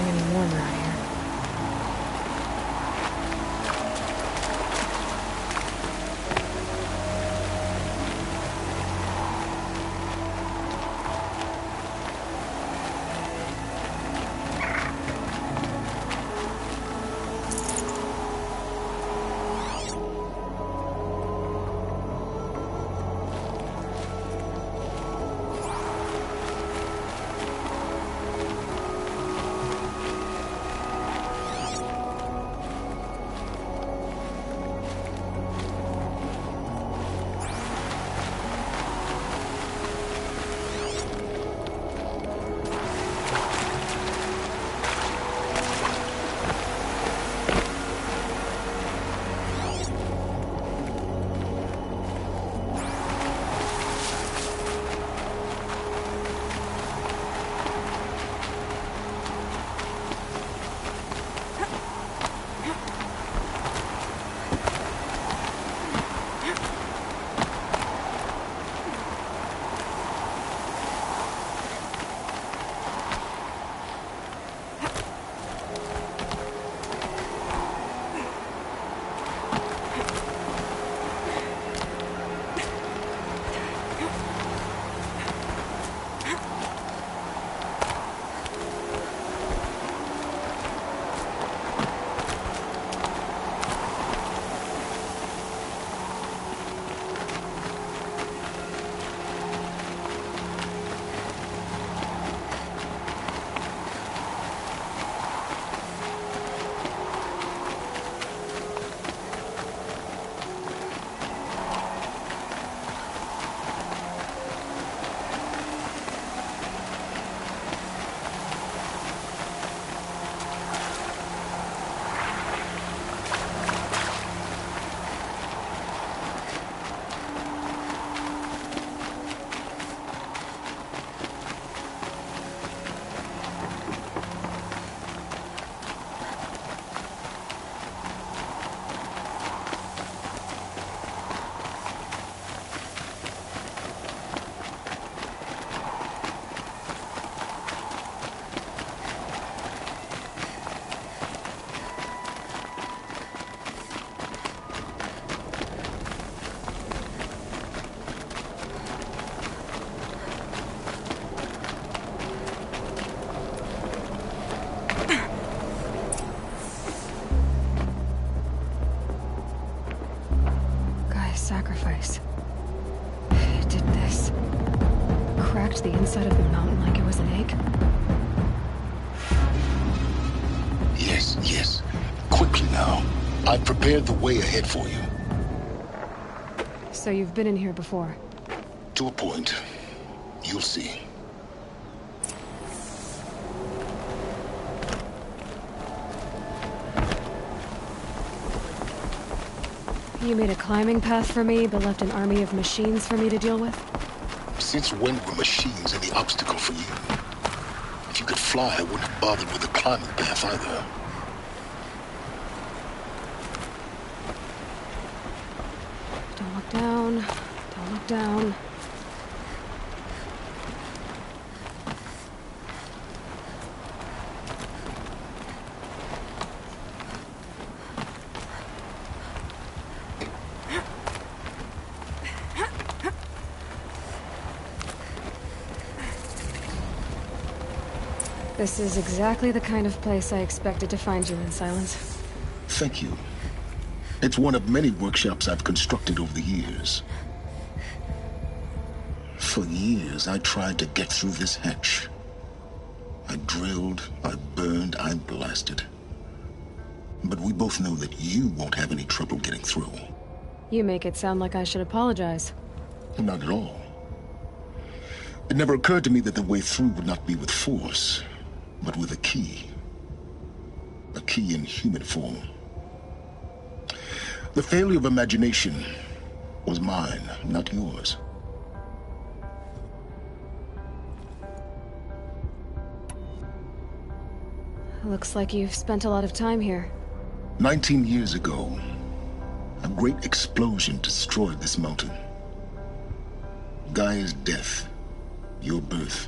getting any warmer out here. Sacrifice. It did this. Cracked the inside of the mountain like it was an egg. Yes, yes. Quickly now. I've prepared the way ahead for you. So you've been in here before? To a point. You'll see. You made a climbing path for me, but left an army of machines for me to deal with? Since when were machines any obstacle for you? If you could fly, I wouldn't have bothered with the climbing path either. Don't look down. Don't look down. This is exactly the kind of place I expected to find you in, Silence. Thank you. It's one of many workshops I've constructed over the years. For years, I tried to get through this hatch. I drilled, I burned, I blasted. But we both know that you won't have any trouble getting through. You make it sound like I should apologize. Not at all. It never occurred to me that the way through would not be with force, but with a key. A key in human form. The failure of imagination was mine, not yours. Looks like you've spent a lot of time here. 19 years ago, a great explosion destroyed this mountain. Gaia's death, your birth.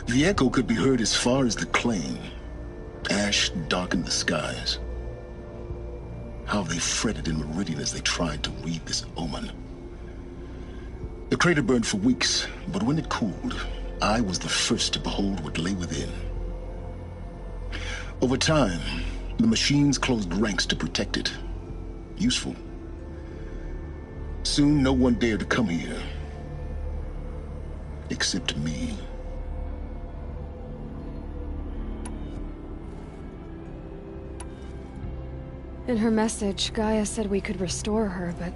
The echo could be heard as far as the claim. Ash darkened the skies. How they fretted in Meridian as they tried to read this omen. The crater burned for weeks, but when it cooled, I was the first to behold what lay within. Over time, the machines closed ranks to protect it. Useful. Soon, no one dared to come here. Except me. In her message, Gaia said we could restore her, but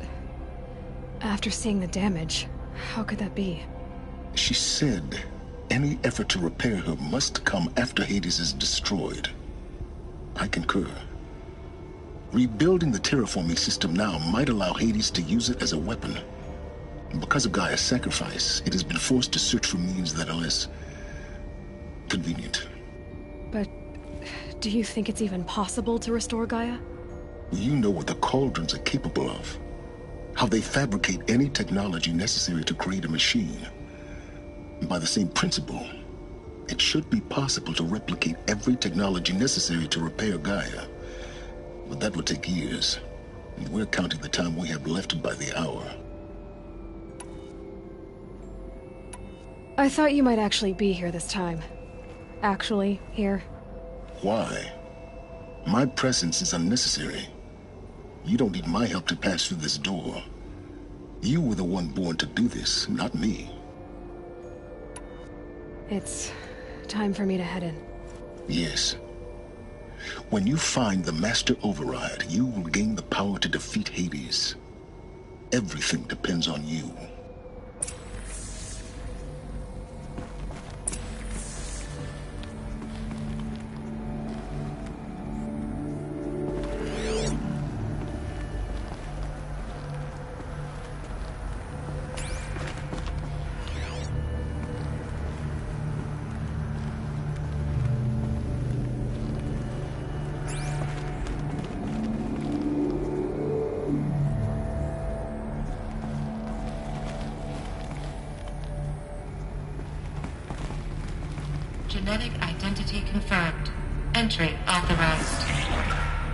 after seeing the damage, how could that be? She said any effort to repair her must come after Hades is destroyed. I concur. Rebuilding the terraforming system now might allow Hades to use it as a weapon. Because of Gaia's sacrifice, it has been forced to search for means that are less convenient. But do you think it's even possible to restore Gaia? You know what the Cauldrons are capable of. How they fabricate any technology necessary to create a machine. By the same principle, it should be possible to replicate every technology necessary to repair Gaia. But that would take years, and we're counting the time we have left by the hour. I thought you might actually be here this time. Actually, here. Why? My presence is unnecessary. You don't need my help to pass through this door. You were the one born to do this, not me. It's time for me to head in. Yes. When you find the Master Override, you will gain the power to defeat Hades. Everything depends on you. Genetic identity confirmed. Entry authorized.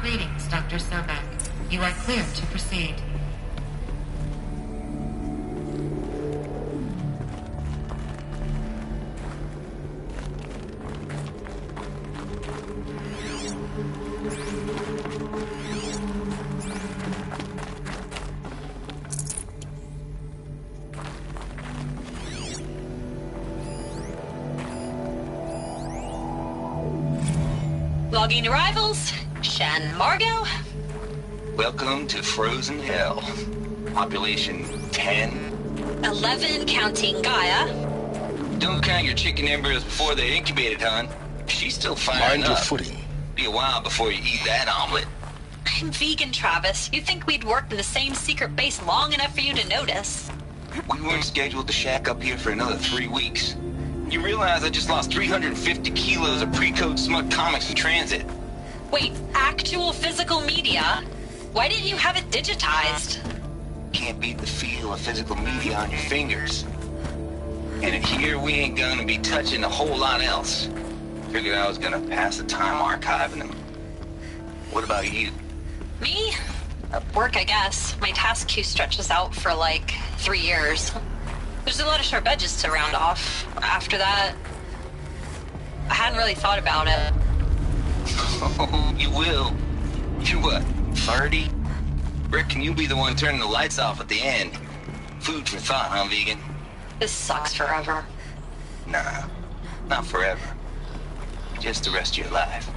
Greetings, Dr. Sobek. You are clear to proceed. Logging arrivals. Shan Margot. Welcome to Frozen Hell. Population 10. 11 counting Gaia. Don't count your chicken embryos before they're incubated, hon. She's still firing Mind up. your footing. Be a while before you eat that omelet. I'm vegan, Travis. You'd think we'd worked in the same secret base long enough for you to notice. We weren't scheduled to shack up here for another 3 weeks. You realize I just lost 350 kilos of pre-code smut comics in transit. Wait, actual physical media? Why didn't you have it digitized? Can't beat the feel of physical media on your fingers. And here we ain't gonna be touching a whole lot else. Figured I was gonna pass the time archiving them. What about you? Me? Work, I guess. My task queue stretches out for like 3 years. There's a lot of sharp edges to round off. After that, I hadn't really thought about it. Oh, you will. You're what, 30? Reckon you'll be the one turning the lights off at the end. Food for thought, huh, vegan? This sucks forever. Nah, not forever. Just the rest of your life.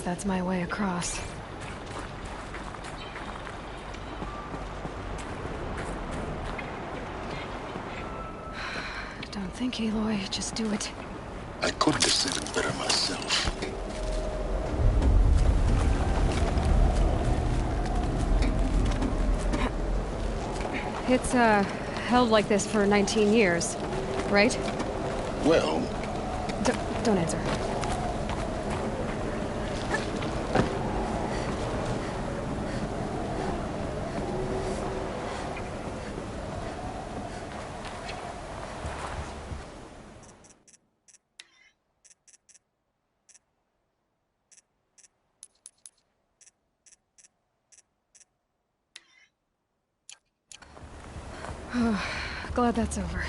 That's my way across. Don't think, Aloy. Just do it. I couldn't have said it better myself. It's, held like this for 19 years, right? Well, Don't answer. Glad that's over.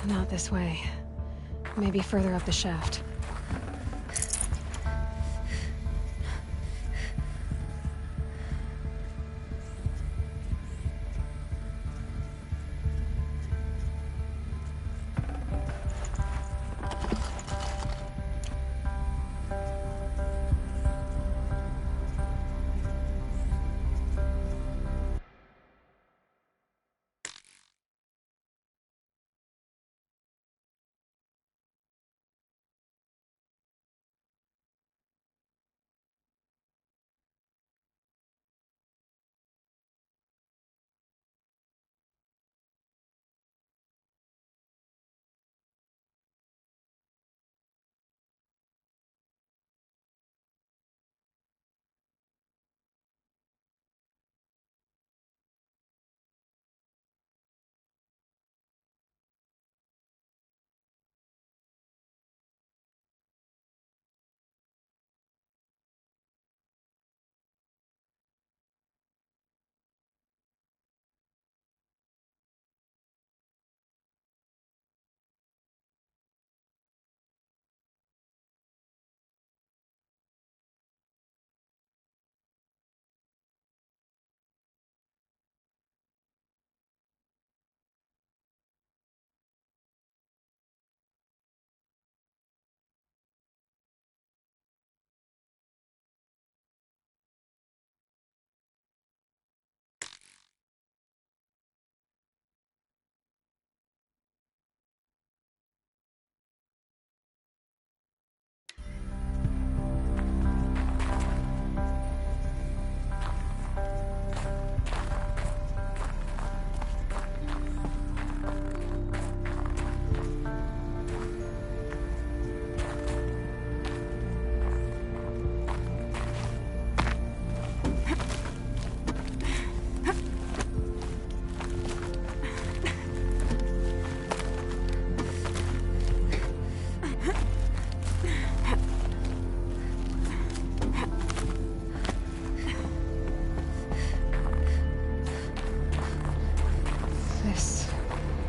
Not this way. Maybe further up the shaft.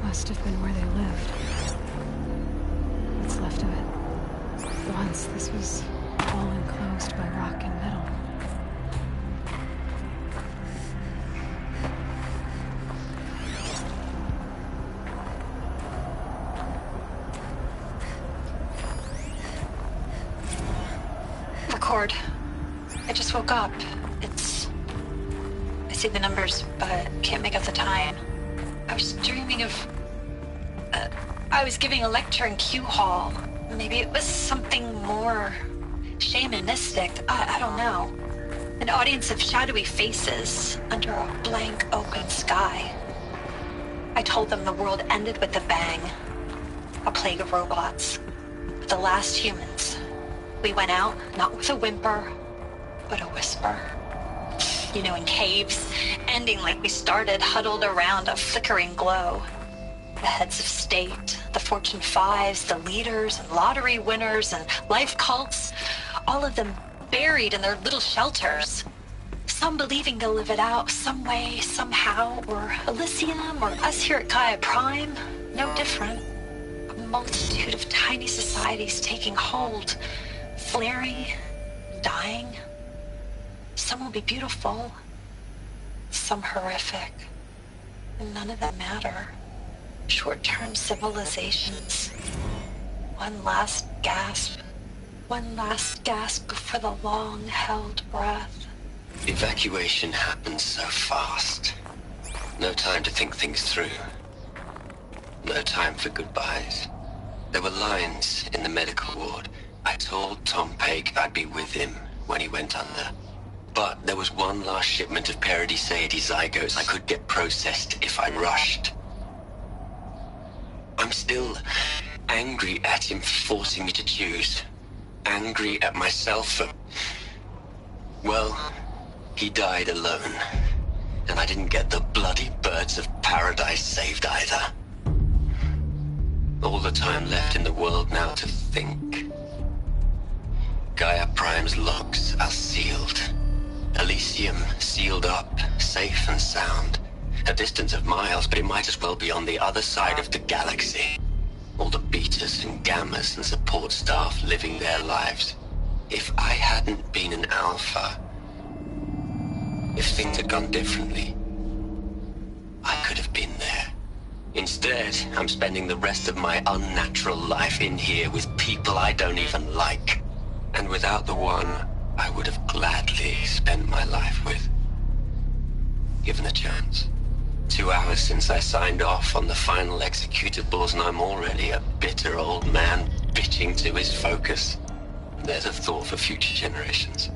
Must have been where they lived. What's left of it. Once this was all enclosed by rock and metal. Record. I just woke up. I see the numbers, but can't make out the time. I was dreaming of... I was giving a lecture in Q Hall. Maybe it was something more shamanistic. I don't know. An audience of shadowy faces under a blank open sky. I told them the world ended with a bang. A plague of robots. The last humans. We went out, not with a whimper, but a whisper. You know, in caves, ending like we started, huddled around a flickering glow. The heads of state, the Fortune 5s, the leaders and lottery winners and life cults, all of them buried in their little shelters. Some believing they'll live it out some way, somehow, or Elysium, or us here at Gaia Prime, no different. A multitude of tiny societies taking hold, flaring, dying. Some will be beautiful, some horrific, and none of them matter. Short-term civilizations. One last gasp. One last gasp before the long-held breath. Evacuation happens so fast. No time to think things through. No time for goodbyes. There were lines in the medical ward. I told Tom Paik I'd be with him when he went under. But there was one last shipment of Paradis-Saidy zygotes I could get processed if I rushed. I'm still angry at him for forcing me to choose. Angry at myself for... Well, he died alone. And I didn't get the bloody birds of paradise saved either. All the time left in the world now to think. Gaia Prime's logs are sealed. Elysium sealed up, safe and sound. A distance of miles, but it might as well be on the other side of the galaxy. All the betas and gammas and support staff living their lives. If I hadn't been an alpha, if things had gone differently, I could have been there. Instead, I'm spending the rest of my unnatural life in here with people I don't even like. And without the one I would have gladly spent my life with. Given a chance. 2 hours since I signed off on the final executables, and I'm already a bitter old man bitching to his focus. There's a thought for future generations.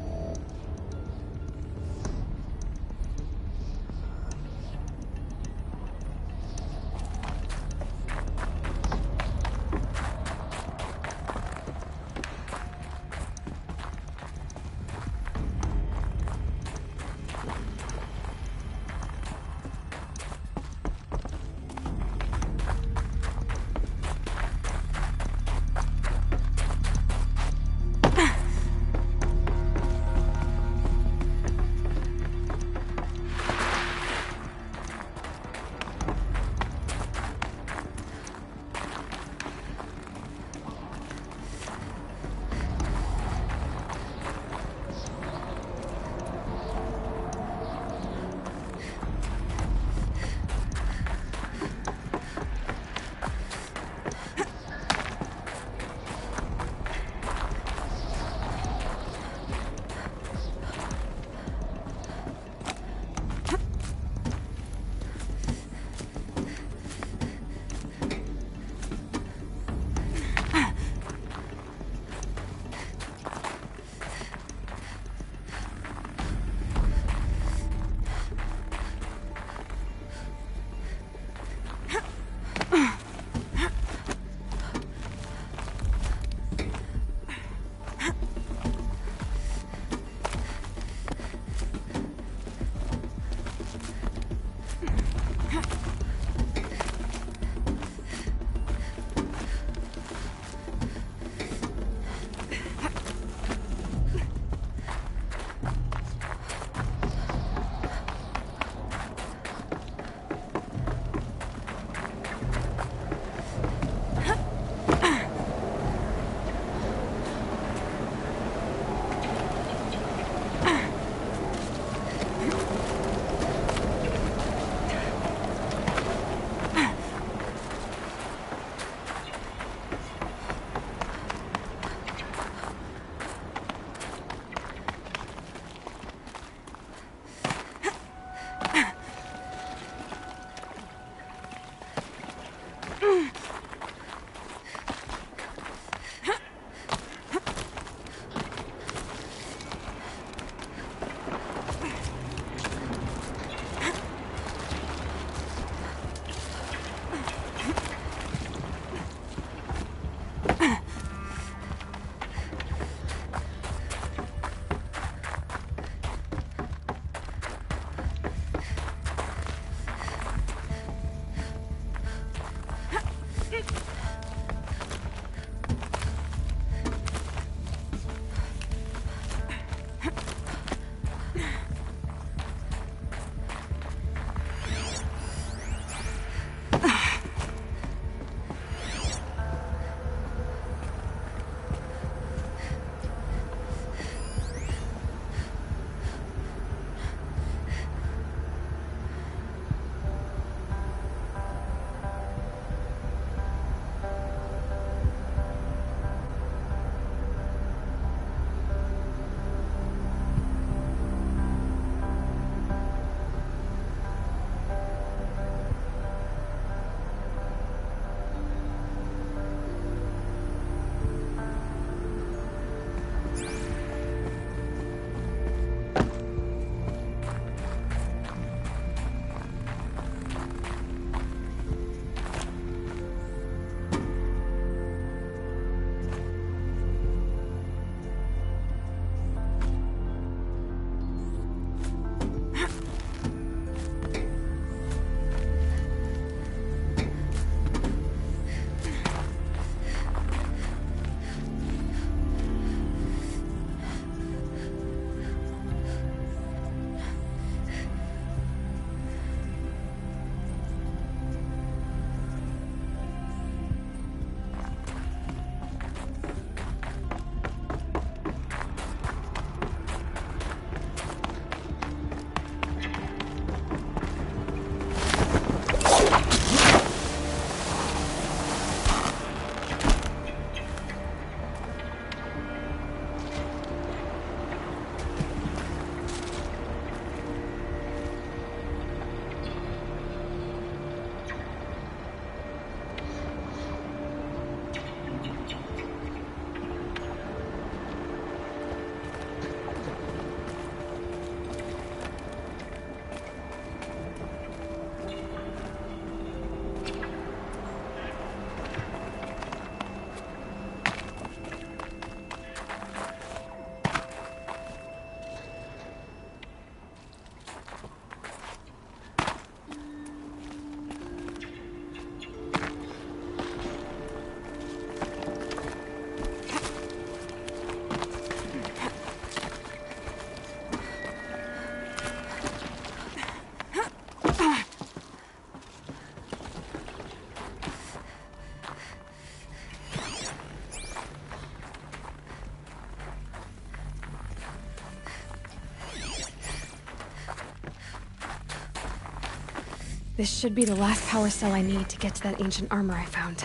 This should be the last power cell I need to get to that ancient armor I found.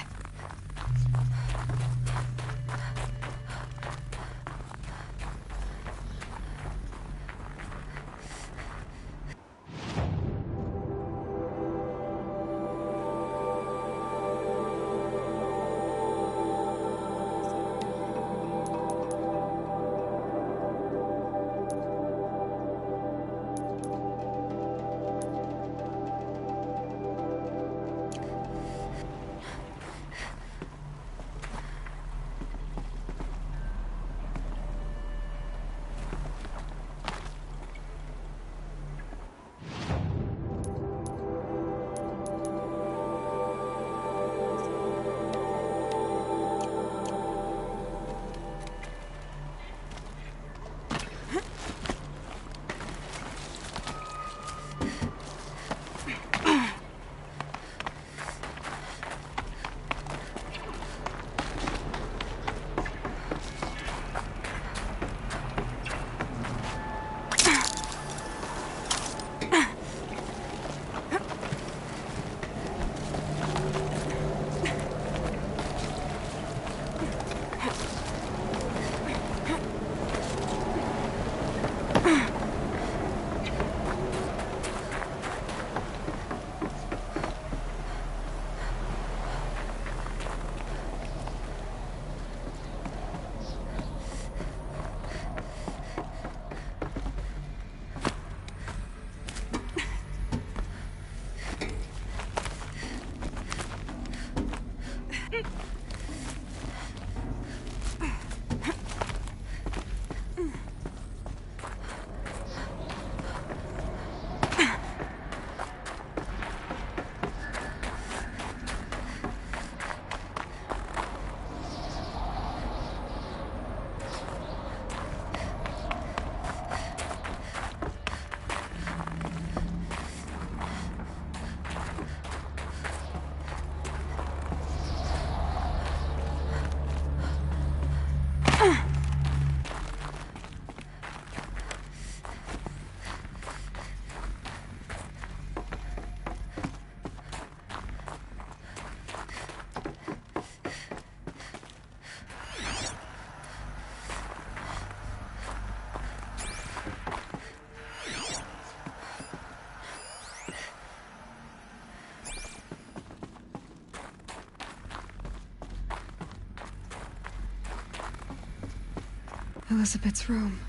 Elizabeth's room.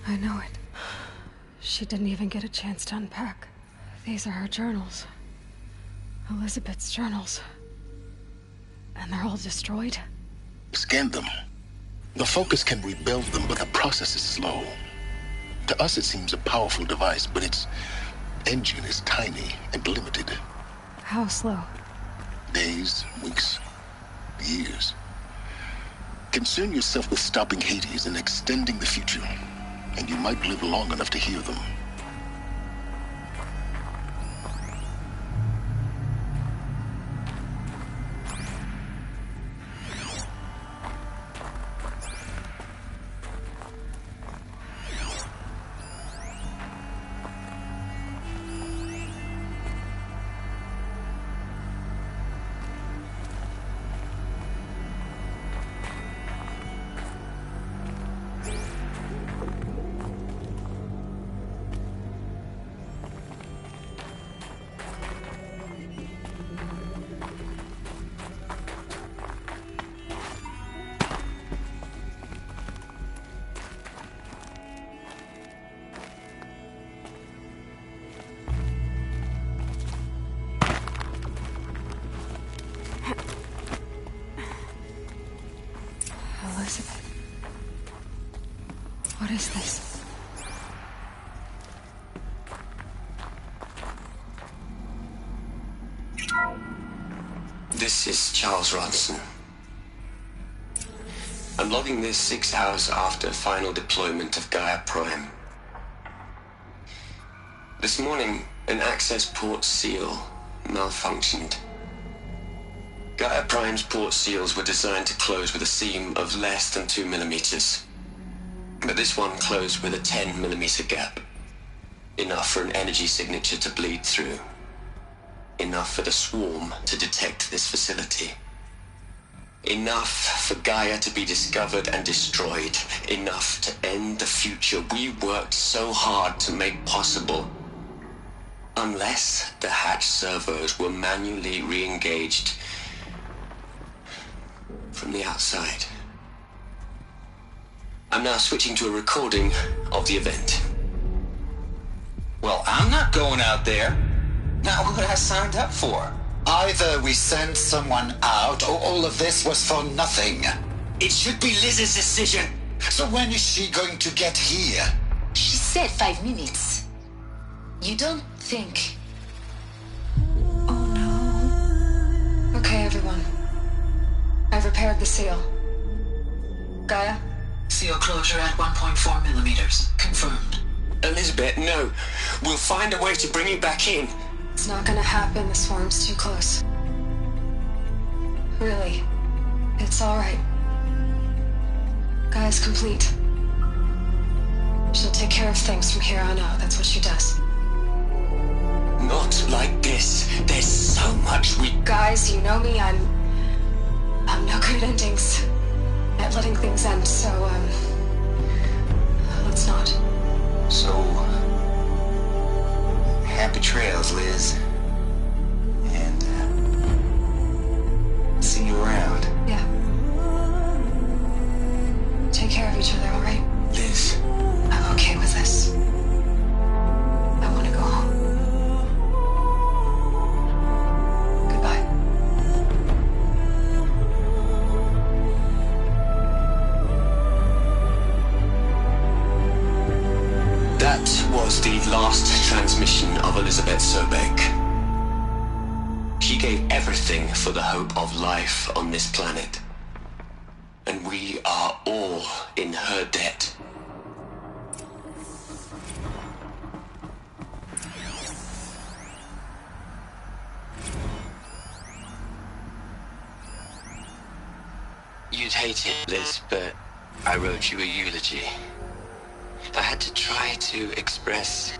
I know it. She didn't even get a chance to unpack. These are her journals. Elizabeth's journals. And they're all destroyed? Scan them. The Focus can rebuild them, but the process is slow. To us, it seems a powerful device, but its engine is tiny and limited. How slow? Days, weeks, years. Concern yourself with stopping Hades and extending the future, and you might live long enough to hear them. Elizabeth. What is this? This is Charles Ronson. I'm logging this 6 hours after final deployment of Gaia Prime. This morning, an access port seal malfunctioned. Gaia Prime's port seals were designed to close with a seam of less than 2 millimeters. But this one closed with a 10 millimeter gap. Enough for an energy signature to bleed through. enough for the swarm to detect this facility. Enough for Gaia to be discovered and destroyed. Enough to end the future we worked so hard to make possible. Unless the hatch servos were manually re-engaged from the outside. I'm now switching to a recording of the event. Well, I'm not going out there. Not what I signed up for. Either we send someone out, or all of this was for nothing. It should be Liz's decision. So when is she going to get here? She said 5 minutes. You don't think... Oh no. Okay, everyone. I've repaired the seal. Gaia? Seal closure at 1.4 millimeters. Confirmed. Elizabeth, no. We'll find a way to bring you back in. It's not gonna happen. The swarm's too close. Really. It's alright. Gaia's complete. She'll take care of things from here on out. That's what she does. Not like this. There's so much we... Guys, you know me. I'm no good at endings. At letting things end, so, let's not. So, happy trails, Liz. And, see you around. Yeah. Take care of each other, alright? Liz. I'm okay with this. I want to go home. Goodbye. That was the last transmission of Elizabeth Sobeck. She gave everything for the hope of life on this planet. And we are all in her debt. You'd hate it, Liz, but I wrote you a eulogy. I had to try to express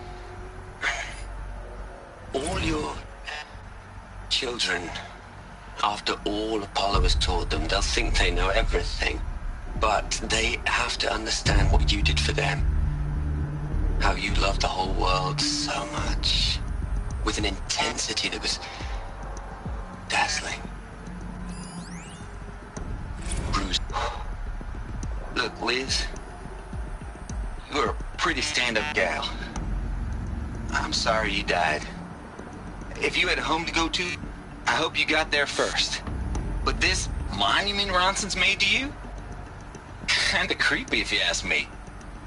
all your children. After all Apollo has taught them, they'll think they know everything. But they have to understand what you did for them. How you loved the whole world so much. With an intensity that was dazzling. Bruce. Look, Liz. You're a pretty stand-up gal. I'm sorry you died. If you had a home to go to, I hope you got there first. But this monument Ronson's made to you? Kinda creepy if you ask me.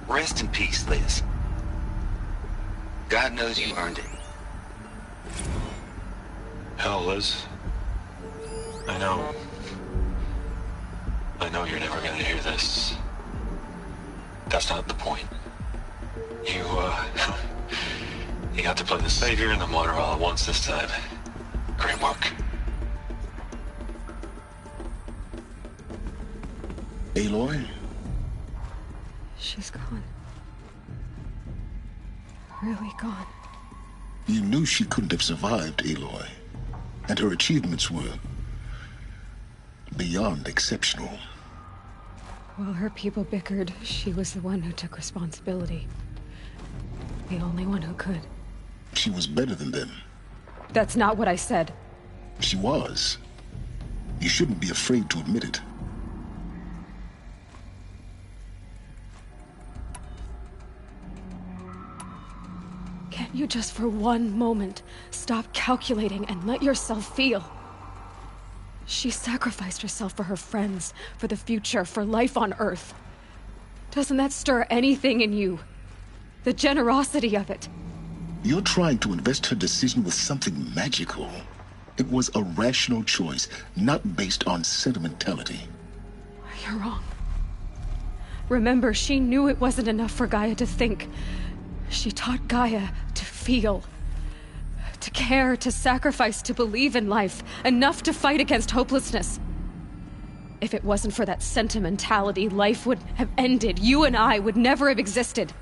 Rest in peace, Liz. God knows you earned it. Hell, Liz. I know you're never gonna hear this. That's not the point. You got to play the savior and the martyr all at once this time. Great work. Aloy? She's gone. Really gone. You knew she couldn't have survived, Aloy. And her achievements were beyond exceptional. While her people bickered, she was the one who took responsibility. The only one who could. She was better than them. That's not what I said. She was. You shouldn't be afraid to admit it. Can't you just for one moment stop calculating and let yourself feel? She sacrificed herself for her friends, for the future, for life on Earth. Doesn't that stir anything in you? The generosity of it. You're trying to invest her decision with something magical. It was a rational choice, not based on sentimentality. You're wrong. Remember, she knew it wasn't enough for Gaia to think. She taught Gaia to feel. To care, to sacrifice, to believe in life. Enough to fight against hopelessness. If it wasn't for that sentimentality, life would have ended. You and I would never have existed.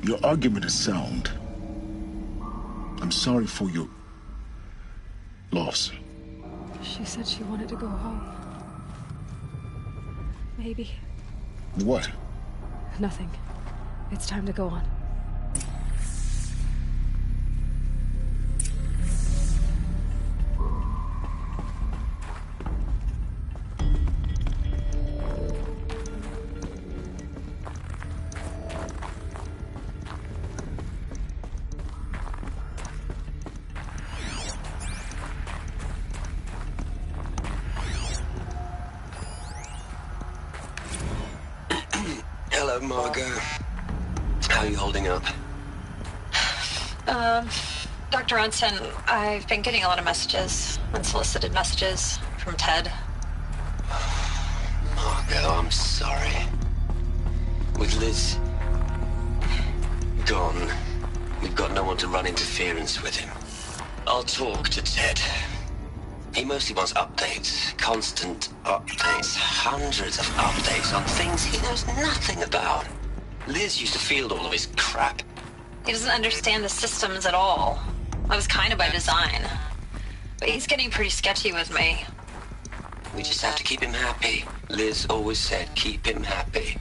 Your argument is sound. I'm sorry for your Loss. She said she wanted to go home. Maybe. What? Nothing. It's time to go on. Hello, Margot. How are you holding up? Dr. Ronson, I've been getting a lot of messages, unsolicited messages from Ted. Margot, I'm sorry. With Liz gone, we've got no one to run interference with him. I'll talk to Ted. He mostly wants updates, constant updates, hundreds of updates on things he knows nothing about. Liz used to field all of his crap. He doesn't understand the systems at all. That was kind of by design. But he's getting pretty sketchy with me. We just have to keep him happy. Liz always said keep him happy.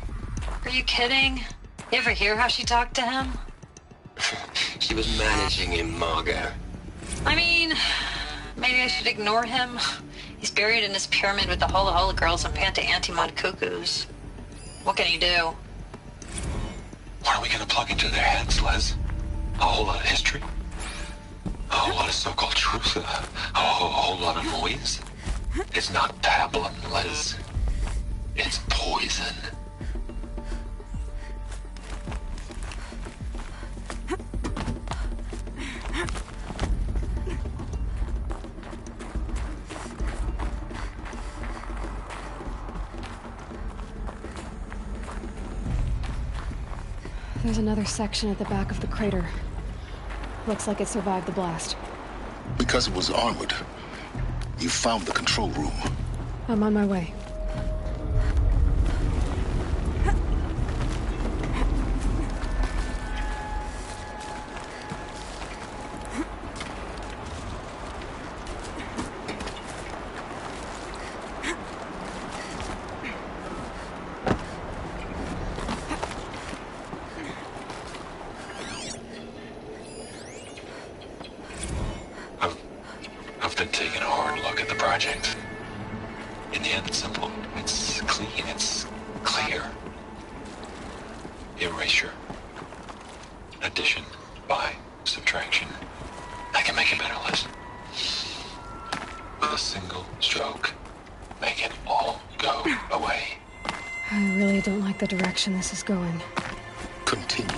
Are you kidding? You ever hear how she talked to him? She was managing him, Margot. I mean, maybe I should ignore him. He's buried in his pyramid with the Hola Hola girls and Panta Antimon cuckoos. What can he do? What are we gonna plug into their heads, Liz? A whole lot of history? A whole lot of so-called truth? A whole lot of noise? It's not pablum, Liz. It's poison. There's another section at the back of the crater. Looks like it survived the blast. Because it was armored, you found the control room. I'm on my way. I've been taking a hard look at the project. In the end, it's simple. It's clean. It's clear. Erasure. Addition. By. Subtraction. I can make it better, Liz. With a single stroke. Make it all go away. I really don't like the direction this is going. Continue.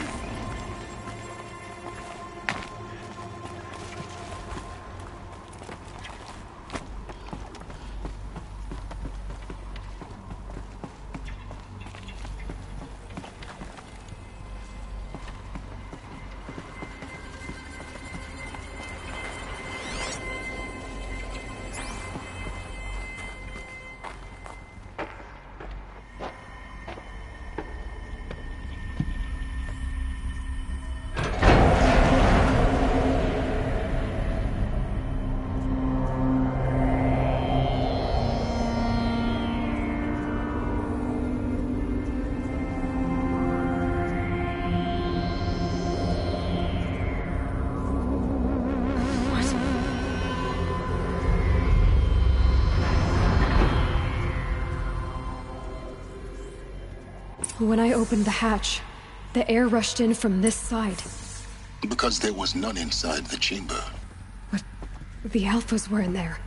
When I opened the hatch, the air rushed in from this side. Because there was none inside the chamber. But the Alphas were in there.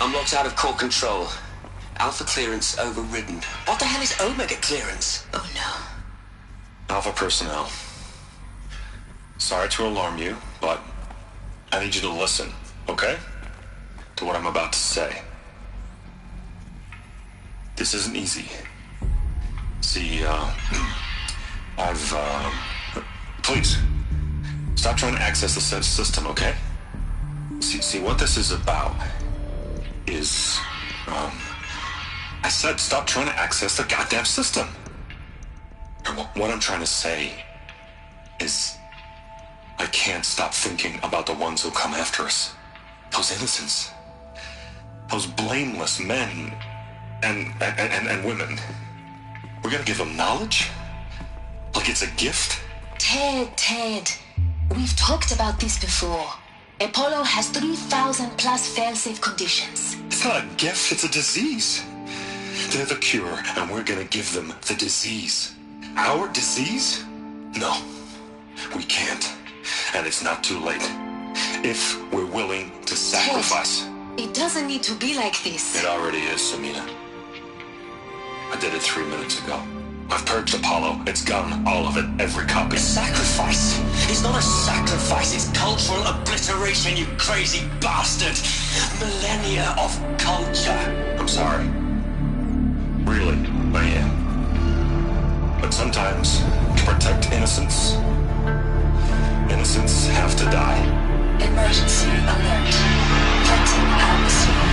I'm locked out of core control. Alpha clearance overridden. What the hell is Omega clearance? Oh no. Alpha personnel. Sorry to alarm you, but I need you to listen, okay? To what I'm about to say. This isn't easy. See, please, stop trying to access the system, okay? See, what this is about is, I said stop trying to access the goddamn system. What I'm trying to say is I can't stop thinking about the ones who come after us. Those innocents. Those blameless men and women. We're gonna give them knowledge? Like it's a gift? Ted. We've talked about this before. Apollo has 3,000 plus fail-safe conditions. It's not a gift, it's a disease. They're the cure, and we're gonna give them the disease. Our disease? No, we can't. And it's not too late. If we're willing to sacrifice. Ted, it doesn't need to be like this. It already is, Samina. I did it 3 minutes ago. I've purged Apollo. It's gone. All of it. Every copy. A sacrifice? It's not a sacrifice. It's cultural obliteration, you crazy bastard. Millennia of culture. I'm sorry. Really, I am. But sometimes, to protect innocence, innocents have to die. Emergency alert. Venting atmosphere.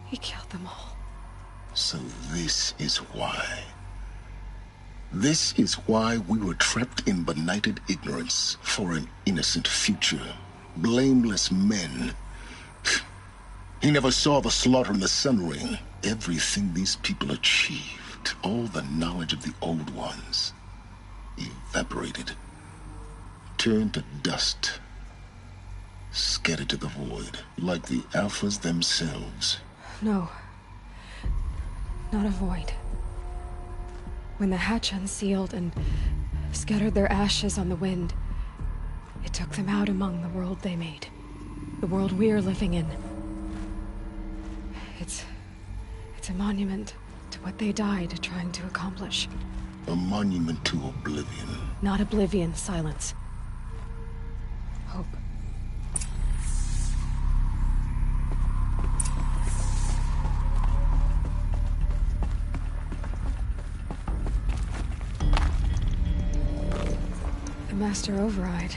He killed them all. So this is why. This is why we were trapped in benighted ignorance for an innocent future. Blameless men. He never saw the slaughter in the Sun Ring. Everything these people achieved, all the knowledge of the old ones, evaporated, turned to dust, scattered to the void, like the Alphas themselves. No. Not a void. When the hatch unsealed and scattered their ashes on the wind, it took them out among the world they made. The world we're living in. It's a monument to what they died trying to accomplish. A monument to oblivion. Not oblivion, Silence. Hope. The Master Override.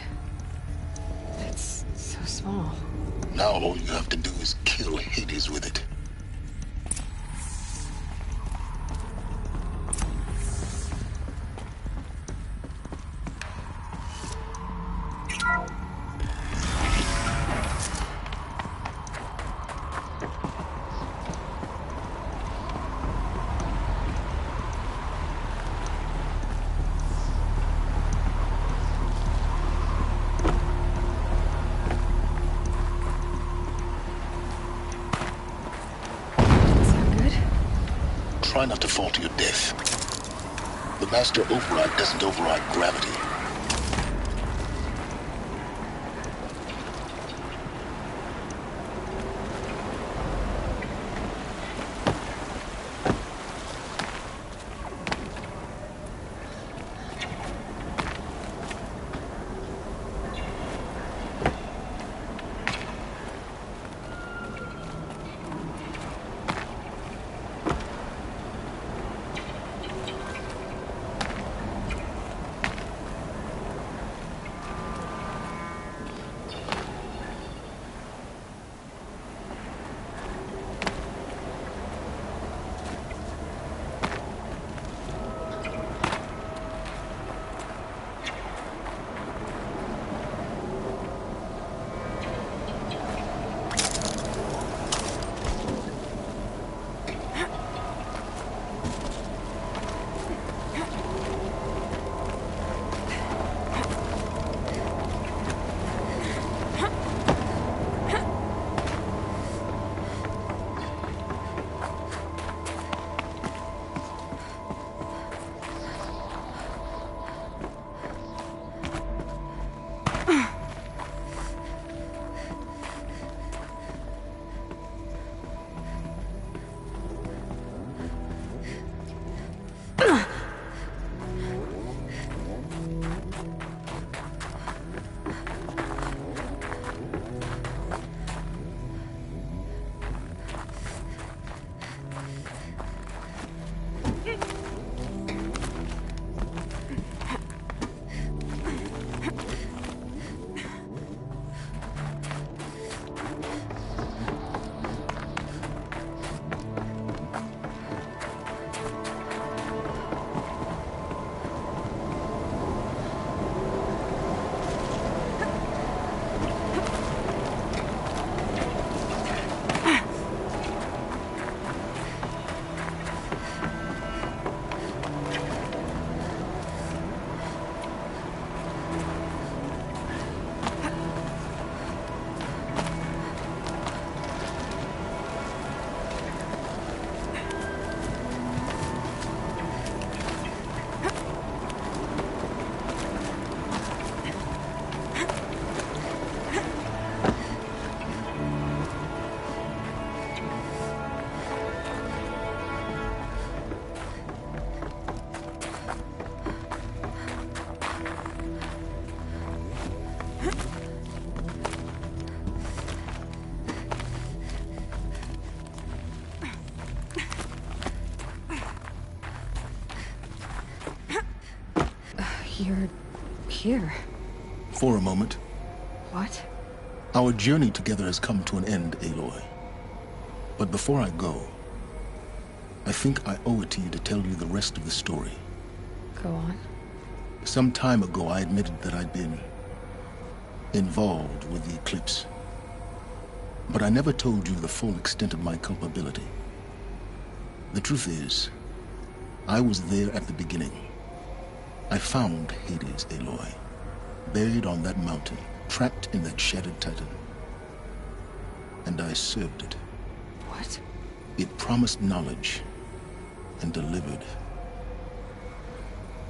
It's so small. Now all you have to do is kill Hades with it. Try not to fall to your death. The Master Override doesn't override gravity. You're here. For a moment. What? Our journey together has come to an end, Aloy. But before I go, I think I owe it to you to tell you the rest of the story. Go on. Some time ago, I admitted that I'd been involved with the Eclipse. But I never told you the full extent of my culpability. The truth is, I was there at the beginning. I found Hades, Aloy, buried on that mountain, trapped in that shattered Titan. And I served it. What? It promised knowledge and delivered.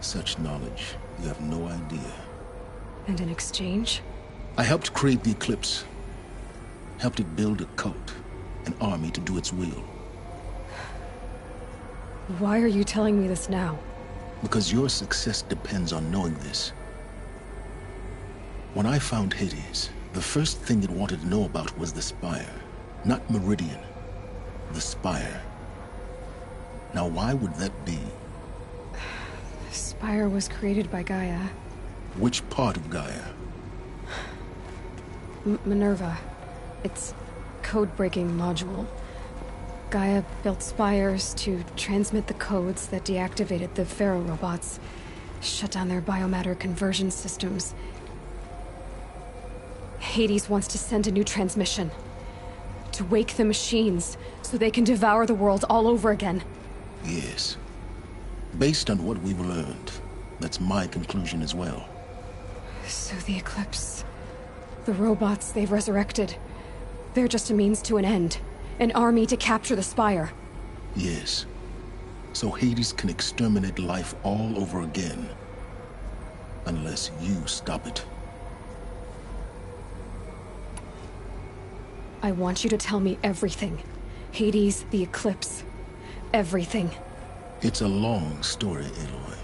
Such knowledge, you have no idea. And in exchange? I helped create the Eclipse. Helped it build a cult, an army to do its will. Why are you telling me this now? Because your success depends on knowing this. When I found Hades, the first thing it wanted to know about was the Spire. Not Meridian. The Spire. Now why would that be? The Spire was created by Gaia. Which part of Gaia? Minerva. Its code-breaking module. Gaia built spires to transmit the codes that deactivated the Pharaoh robots, shut down their biomatter conversion systems. Hades wants to send a new transmission. To wake the machines, so they can devour the world all over again. Yes. Based on what we've learned, that's my conclusion as well. So the Eclipse... the robots they've resurrected... they're just a means to an end. An army to capture the Spire. Yes. So Hades can exterminate life all over again. Unless you stop it. I want you to tell me everything. Hades, the Eclipse. Everything. It's a long story, Aloy.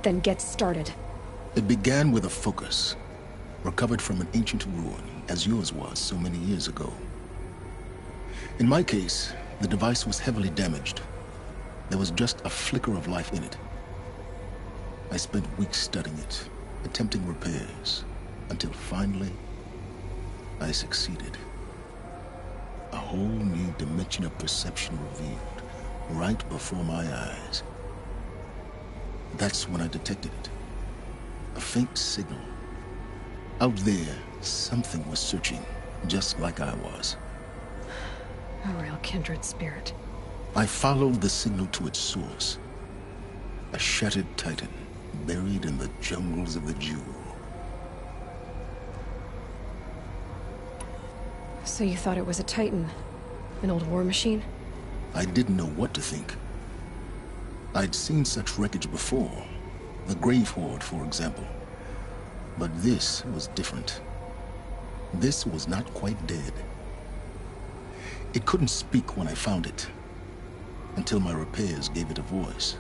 Then get started. It began with a focus. Recovered from an ancient ruin, as yours was so many years ago. In my case, the device was heavily damaged. There was just a flicker of life in it. I spent weeks studying it, attempting repairs, until finally, I succeeded. A whole new dimension of perception revealed, right before my eyes. That's when I detected it. A faint signal. Out there, something was searching, just like I was. A real kindred spirit. I followed the signal to its source. A shattered Titan, buried in the jungles of the Jewel. So you thought it was a Titan? An old war machine? I didn't know what to think. I'd seen such wreckage before. The Grave Horde, for example. But this was different. This was not quite dead. It couldn't speak when I found it, until my repairs gave it a voice.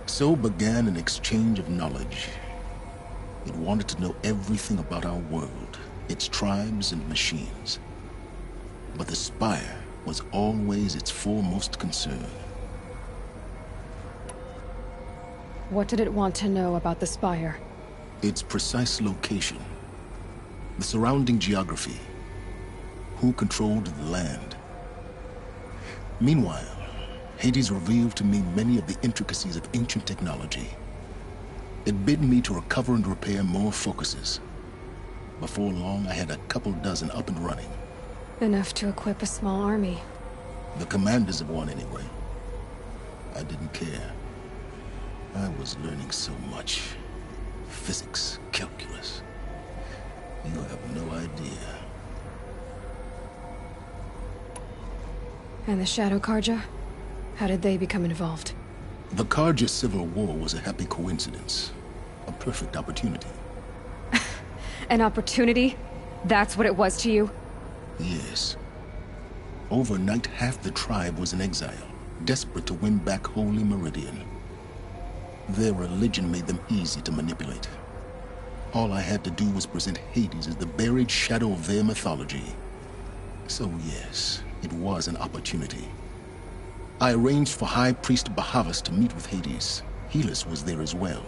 So began an exchange of knowledge. It wanted to know everything about our world, its tribes and machines. But the Spire was always its foremost concern. What did it want to know about the Spire? Its precise location, the surrounding geography, who controlled the land. Meanwhile, Hades revealed to me many of the intricacies of ancient technology. It bid me to recover and repair more focuses. Before long, I had a couple dozen up and running. Enough to equip a small army. The commanders of one, anyway. I didn't care. I was learning so much. Physics, calculus. You have no idea. And the Shadow Carja? How did they become involved? The Carja Civil War was a happy coincidence. A perfect opportunity. An opportunity? That's what it was to you? Yes. Overnight, half the tribe was in exile, desperate to win back Holy Meridian. Their religion made them easy to manipulate. All I had to do was present Hades as the buried shadow of their mythology. So yes, it was an opportunity. I arranged for High Priest Bahavas to meet with Hades. Helis was there as well.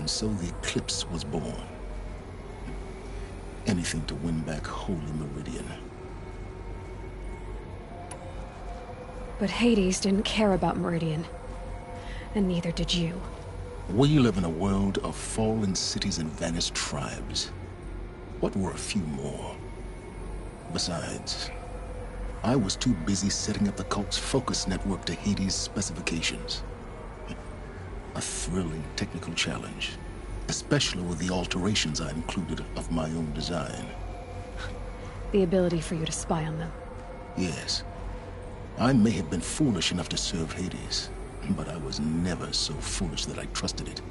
And so the Eclipse was born. Anything to win back Holy Meridian. But Hades didn't care about Meridian. And neither did you. We live in a world of fallen cities and vanished tribes. What were a few more? Besides, I was too busy setting up the cult's focus network to Hades' specifications. A thrilling technical challenge, especially with the alterations I included of my own design. The ability for you to spy on them. Yes. I may have been foolish enough to serve Hades, but I was never so foolish that I trusted it.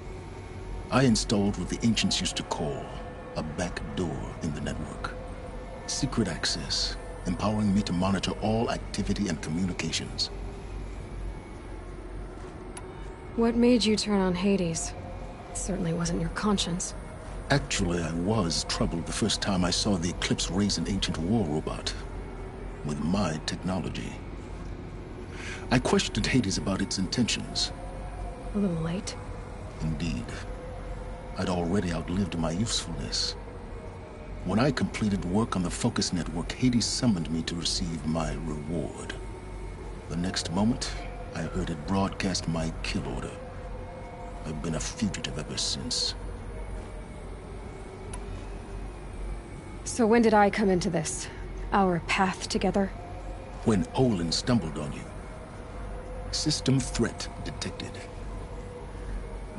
I installed what the ancients used to call a back door in the network. Secret access, empowering me to monitor all activity and communications. What made you turn on Hades? It certainly wasn't your conscience. Actually, I was troubled the first time I saw the Eclipse raise an ancient war robot with my technology. I questioned Hades about its intentions. A little late. Indeed. I'd already outlived my usefulness. When I completed work on the Focus Network, Hades summoned me to receive my reward. The next moment, I heard it broadcast my kill order. I've been a fugitive ever since. So when did I come into this? Our path together? When Olin stumbled on you. System threat detected.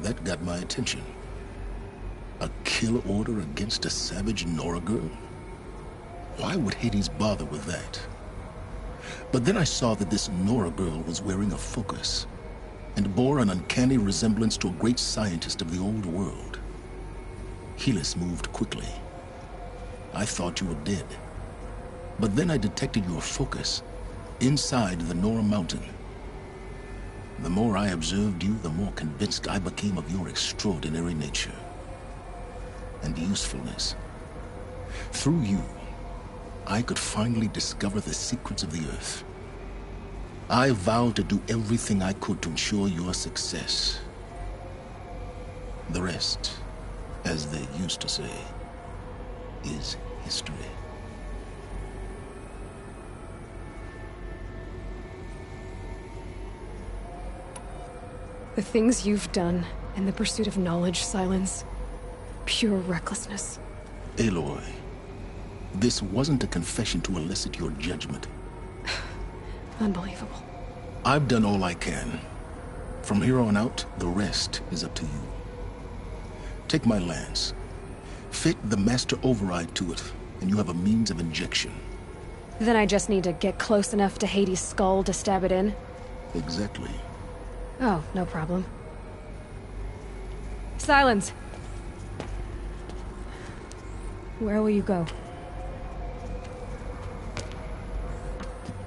That got my attention. A kill order against a savage Nora girl? Why would Hades bother with that? But then I saw that this Nora girl was wearing a focus, and bore an uncanny resemblance to a great scientist of the old world. Helis moved quickly. I thought you were dead. But then I detected your focus inside the Nora mountain. The more I observed you, the more convinced I became of your extraordinary nature and usefulness. Through you, I could finally discover the secrets of the Earth. I vowed to do everything I could to ensure your success. The rest, as they used to say, is history. The things you've done in the pursuit of knowledge, Silence. Pure recklessness. Aloy, this wasn't a confession to elicit your judgment. Unbelievable. I've done all I can. From here on out, the rest is up to you. Take my lance. Fit the master override to it, and you have a means of injection. Then I just need to get close enough to Hades' skull to stab it in? Exactly. Oh, no problem. Silence! Where will you go?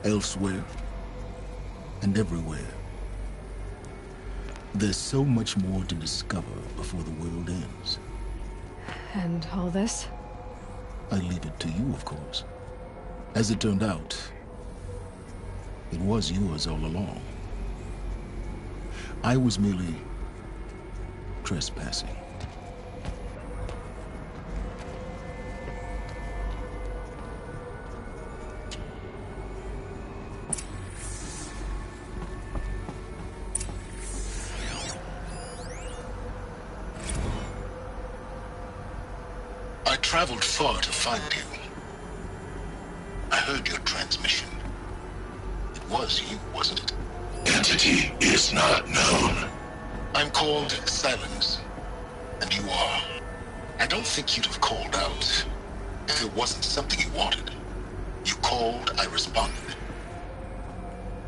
Elsewhere. And everywhere. There's so much more to discover before the world ends. And all this? I leave it to you, of course. As it turned out, it was yours all along. I was merely trespassing. I traveled far to find you. I heard your transmission. It was you, wasn't it? Entity is not known. I'm called Silence, and you are. I don't think you'd have called out if it wasn't something you wanted. You called, I responded.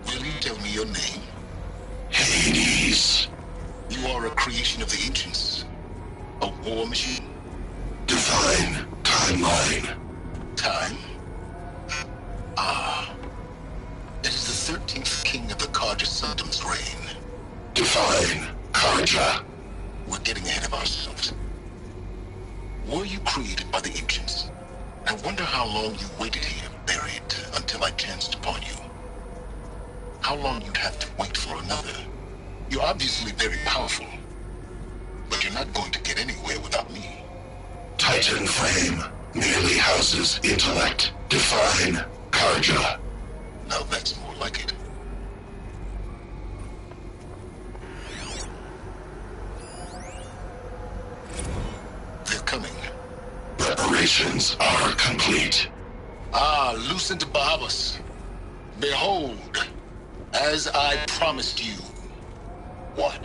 Will you tell me your name? Hades. You are a creation of the ancients. A war machine? Divine timeline. Time? Ah. It is the 13th king of the Carja Sanctum's reign. Divine Carja. We're getting ahead of ourselves. Were you created by the ancients? I wonder how long you waited here, buried, until I chanced upon you. How long you'd have to wait for another. You're obviously very powerful, but you're not going to get Titan flame merely houses intellect. Define Karja. Now that's more like it. They're coming. Preparations are complete. Ah, Lucent Bahabas. Behold, as I promised you. What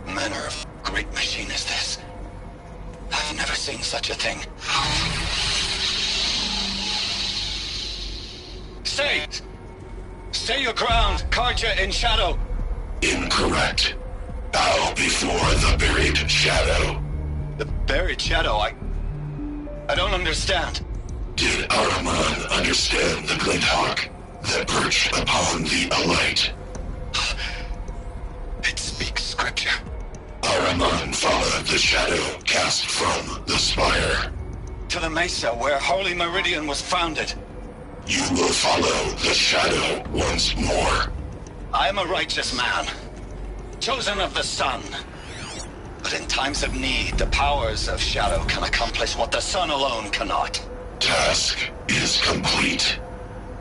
manner of great machine is this? I've never seen such a thing. Stay! Stay your ground, Karja in shadow! Incorrect. Bow before the buried shadow. The buried shadow? I don't understand. Did Ahriman understand the Glinthawk that perched upon the Alight? It speaks scripture. Ahriman followed the shadow cast from the spire. To the mesa where Holy Meridian was founded. You will follow the shadow once more. I am a righteous man, chosen of the sun. But in times of need, the powers of shadow can accomplish what the sun alone cannot. Task is complete.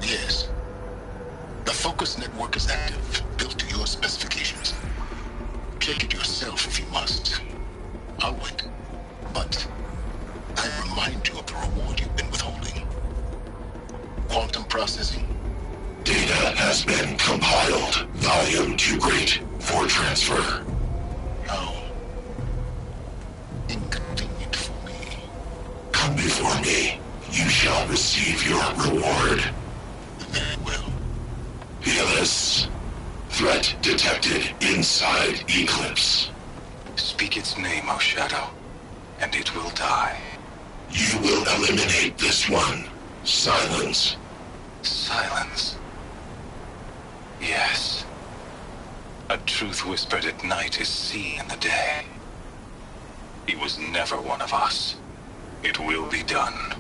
Yes. The Focus network is active, built to your specifications. Check it yourself if you must. I'll wait. But I remind you of the reward you've been withholding. Quantum processing. Data has been compiled. Volume too great for transfer. How inconvenient for me. Come before me. You shall receive your reward. Very well. Helis. Threat detected inside Eclipse. Speak its name, O Shadow, and it will die. You will eliminate this one. Silence. Silence. Yes. A truth whispered at night is seen in the day. He was never one of us. It will be done.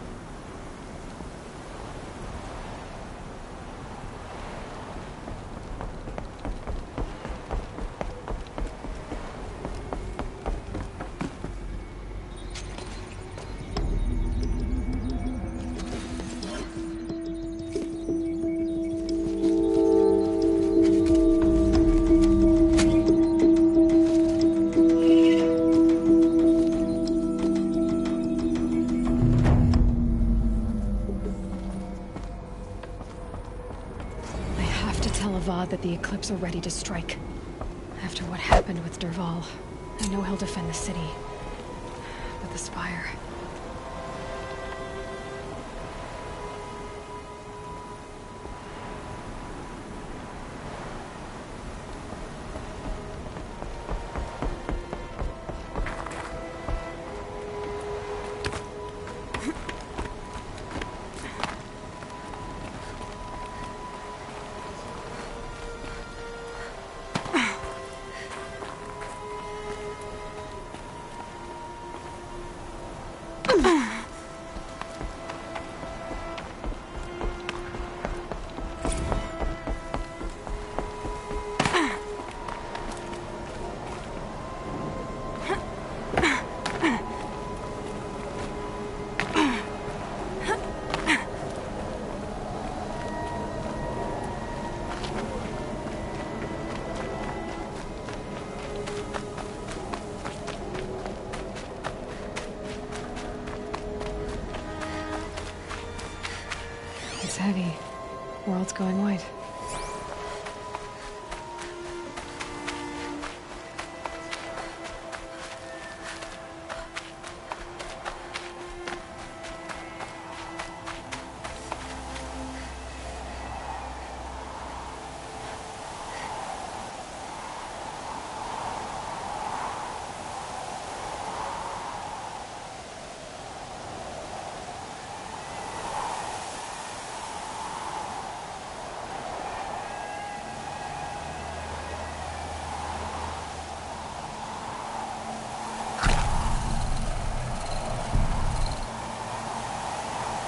That the Eclipse are ready to strike. After what happened with Dervahl, I know he'll defend the city. But the Spire... It's heavy. World's going white.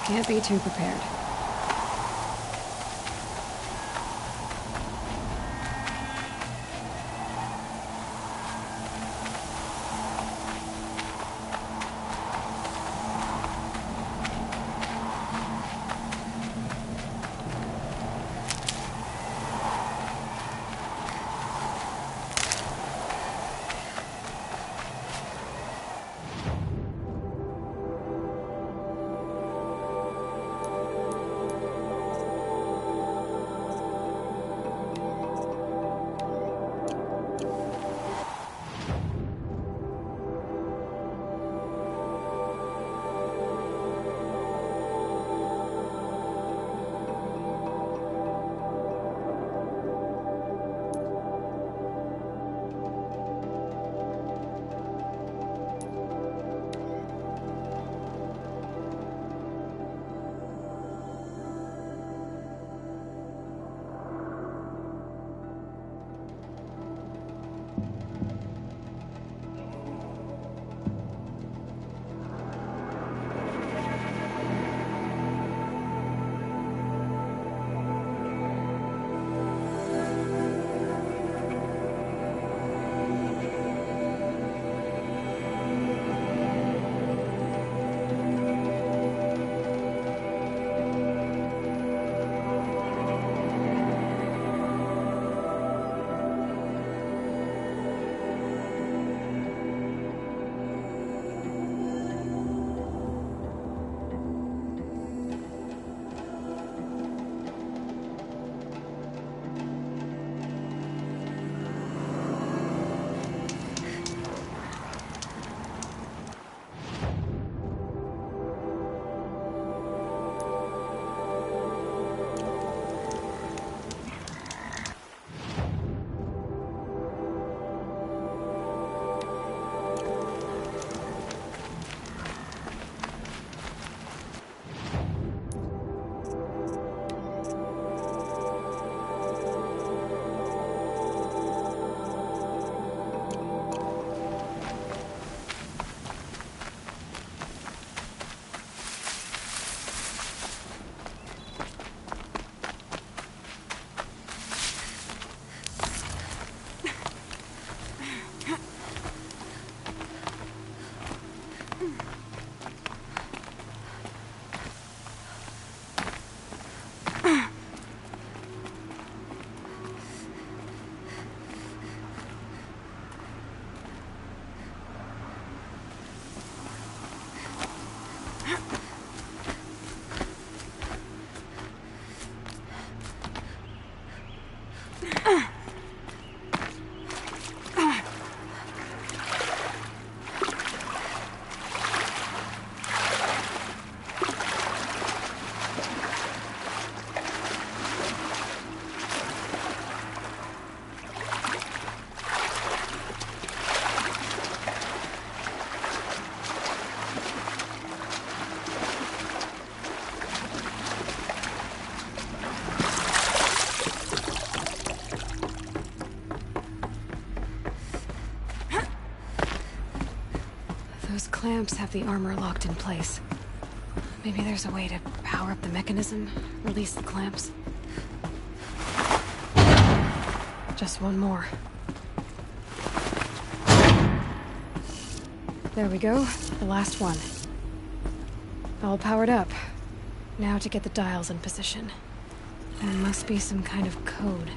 Can't be too prepared. Those clamps have the armor locked in place. Maybe there's a way to power up the mechanism, release the clamps. Just one more. There we go, the last one. All powered up. Now to get the dials in position. There must be some kind of code.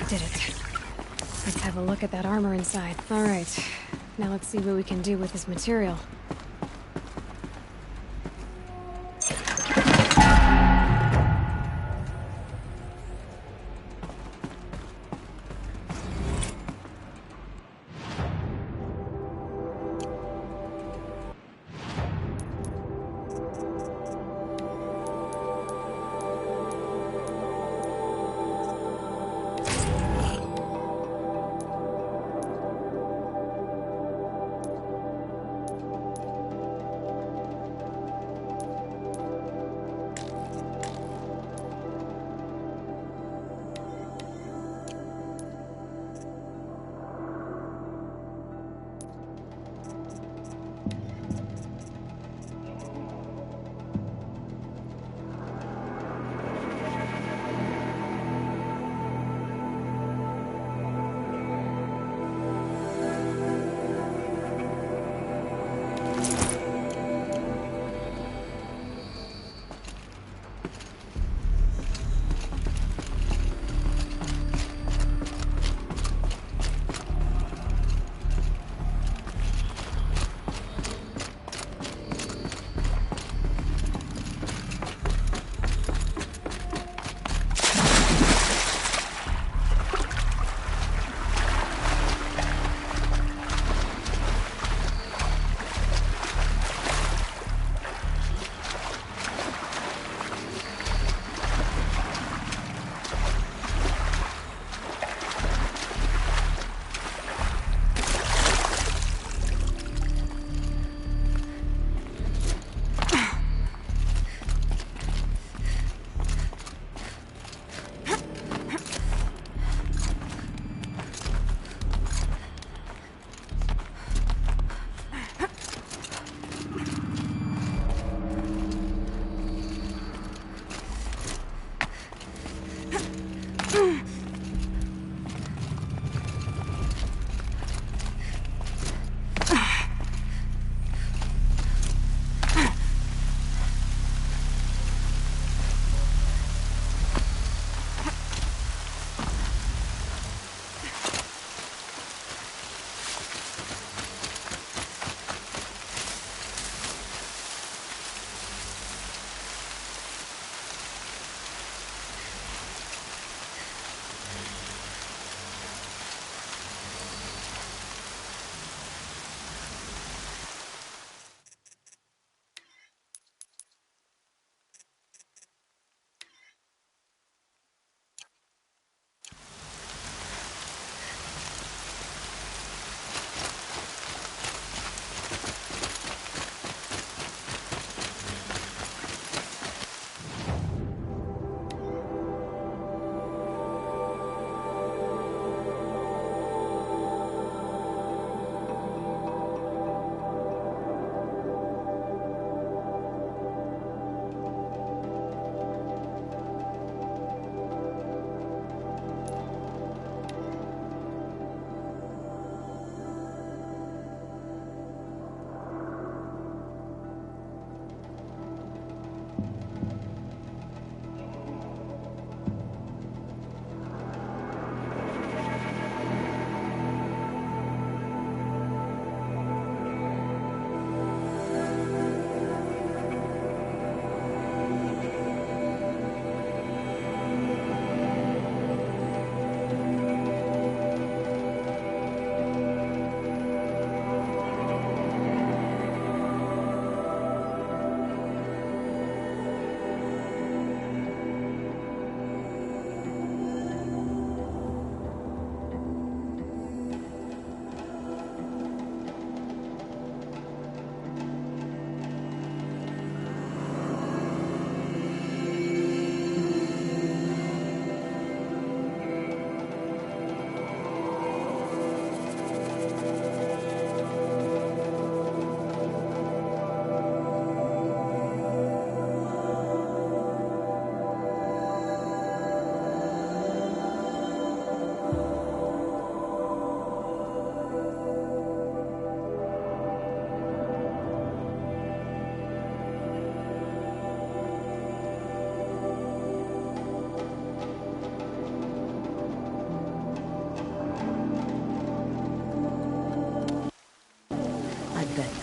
Did it. Let's have a look at that armor inside. All right. Now let's see what we can do with this material.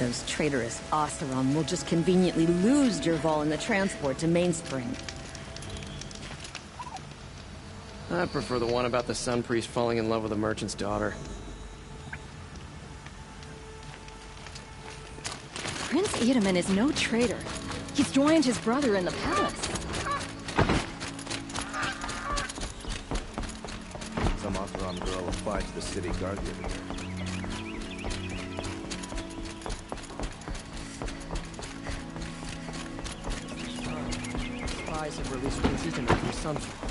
Those traitorous Oseram will just conveniently lose Dervahl in the transport to Mainspring. I prefer the one about the Sun Priest falling in love with a merchant's daughter. Prince Itamen is no traitor. He's joined his brother in the palace. Some Oseram girl applied to the city guard the other day. Spies have released Prince Itamen from Sunspring.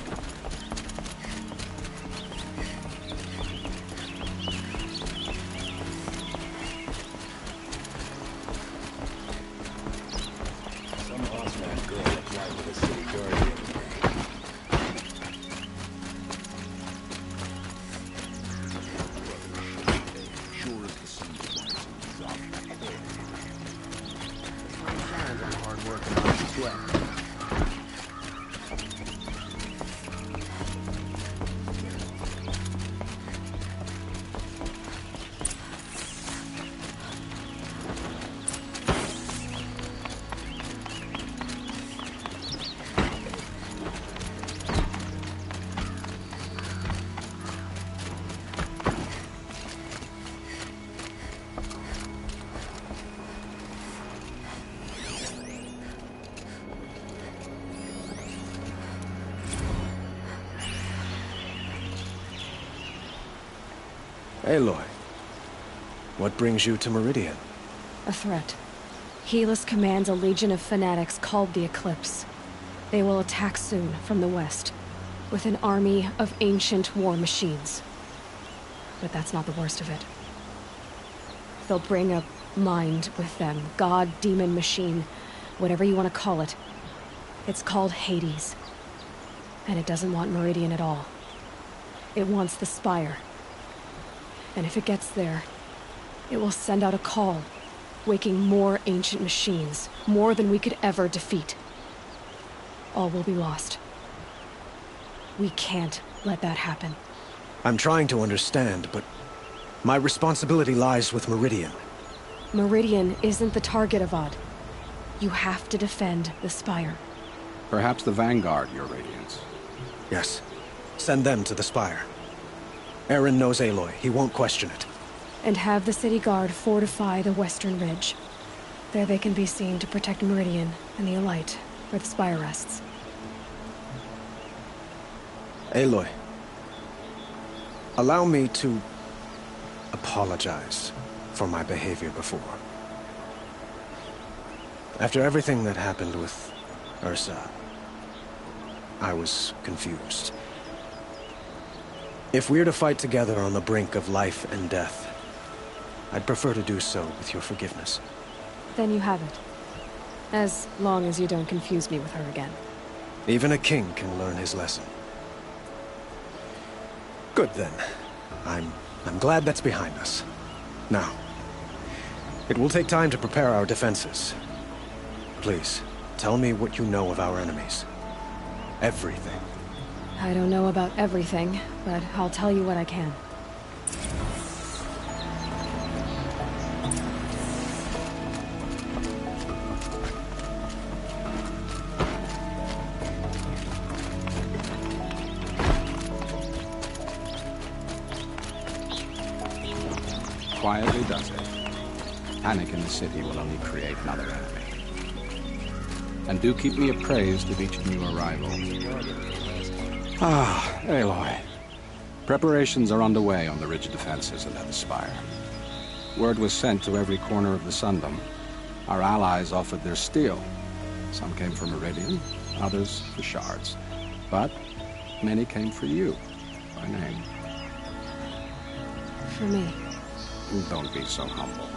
Aloy, what brings you to Meridian? A threat. Helis commands a legion of fanatics called the Eclipse. They will attack soon from the west, with an army of ancient war machines. But that's not the worst of it. They'll bring a mind with them, god, demon, machine, whatever you want to call it. It's called Hades. And it doesn't want Meridian at all. It wants the Spire. And if it gets there, it will send out a call, waking more ancient machines, more than we could ever defeat. All will be lost. We can't let that happen. I'm trying to understand, but my responsibility lies with Meridian. Meridian isn't the target, Avad. You have to defend the Spire. Perhaps the Vanguard, Your Radiance. Yes. Send them to the Spire. Eren knows Aloy. He won't question it. And have the city guard fortify the western ridge. There they can be seen to protect Meridian and the Elite, where the Spire rests. Aloy, allow me to apologize for my behavior before. After everything that happened with Ursa, I was confused. If we're to fight together on the brink of life and death, I'd prefer to do so with your forgiveness. Then you have it. As long as you don't confuse me with her again. Even a king can learn his lesson. Good then. I'm glad that's behind us. Now, it will take time to prepare our defenses. Please, tell me what you know of our enemies. Everything. I don't know about everything, but I'll tell you what I can. Quietly does it. Panic in the city will only create another enemy. And do keep me appraised of each new arrival. Ah, Aloy. Preparations are underway on the ridge defenses and at the Spire. Word was sent to every corner of the Sundom. Our allies offered their steel. Some came for Meridian, others for shards. But many came for you, by name. For me. Don't be so humble.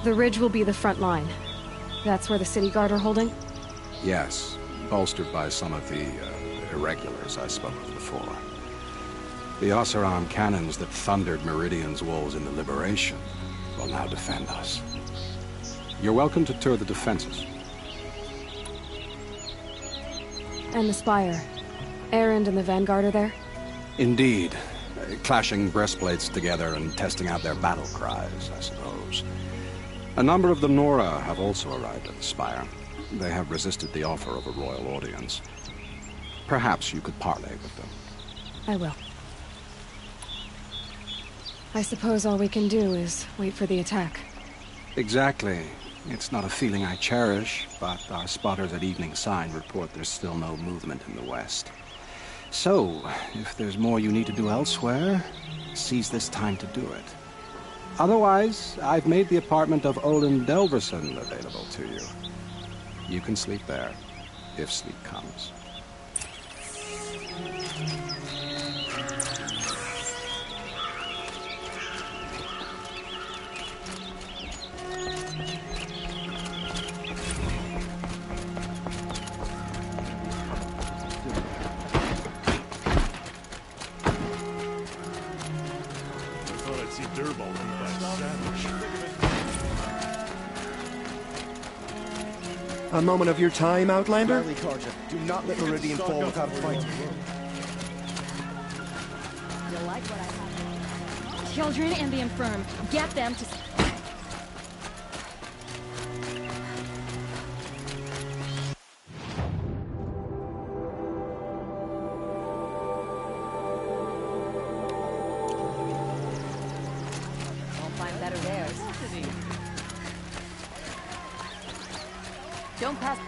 The ridge will be the front line. That's where the city guard are holding? Yes, bolstered by some of the irregulars I spoke of before. The Oseram cannons that thundered Meridian's walls in the Liberation will now defend us. You're welcome to tour the defenses. And the Spire. Erend and the Vanguard are there? Indeed. clashing breastplates together and testing out their battle cries, I suppose. A number of the Nora have also arrived at the Spire. They have resisted the offer of a royal audience. Perhaps you could parley with them. I will. I suppose all we can do is wait for the attack. Exactly. It's not a feeling I cherish, but our spotters at Evening Sign report there's still no movement in the west. So, if there's more you need to do elsewhere, seize this time to do it. Otherwise, I've made the apartment of Olin Delverson available to you. You can sleep there, if sleep comes. A moment of your time, Outlander? Riley Carter, do not let Meridian fall without a fight. You like what I have? Children and the infirm. Get them to... Don't pass.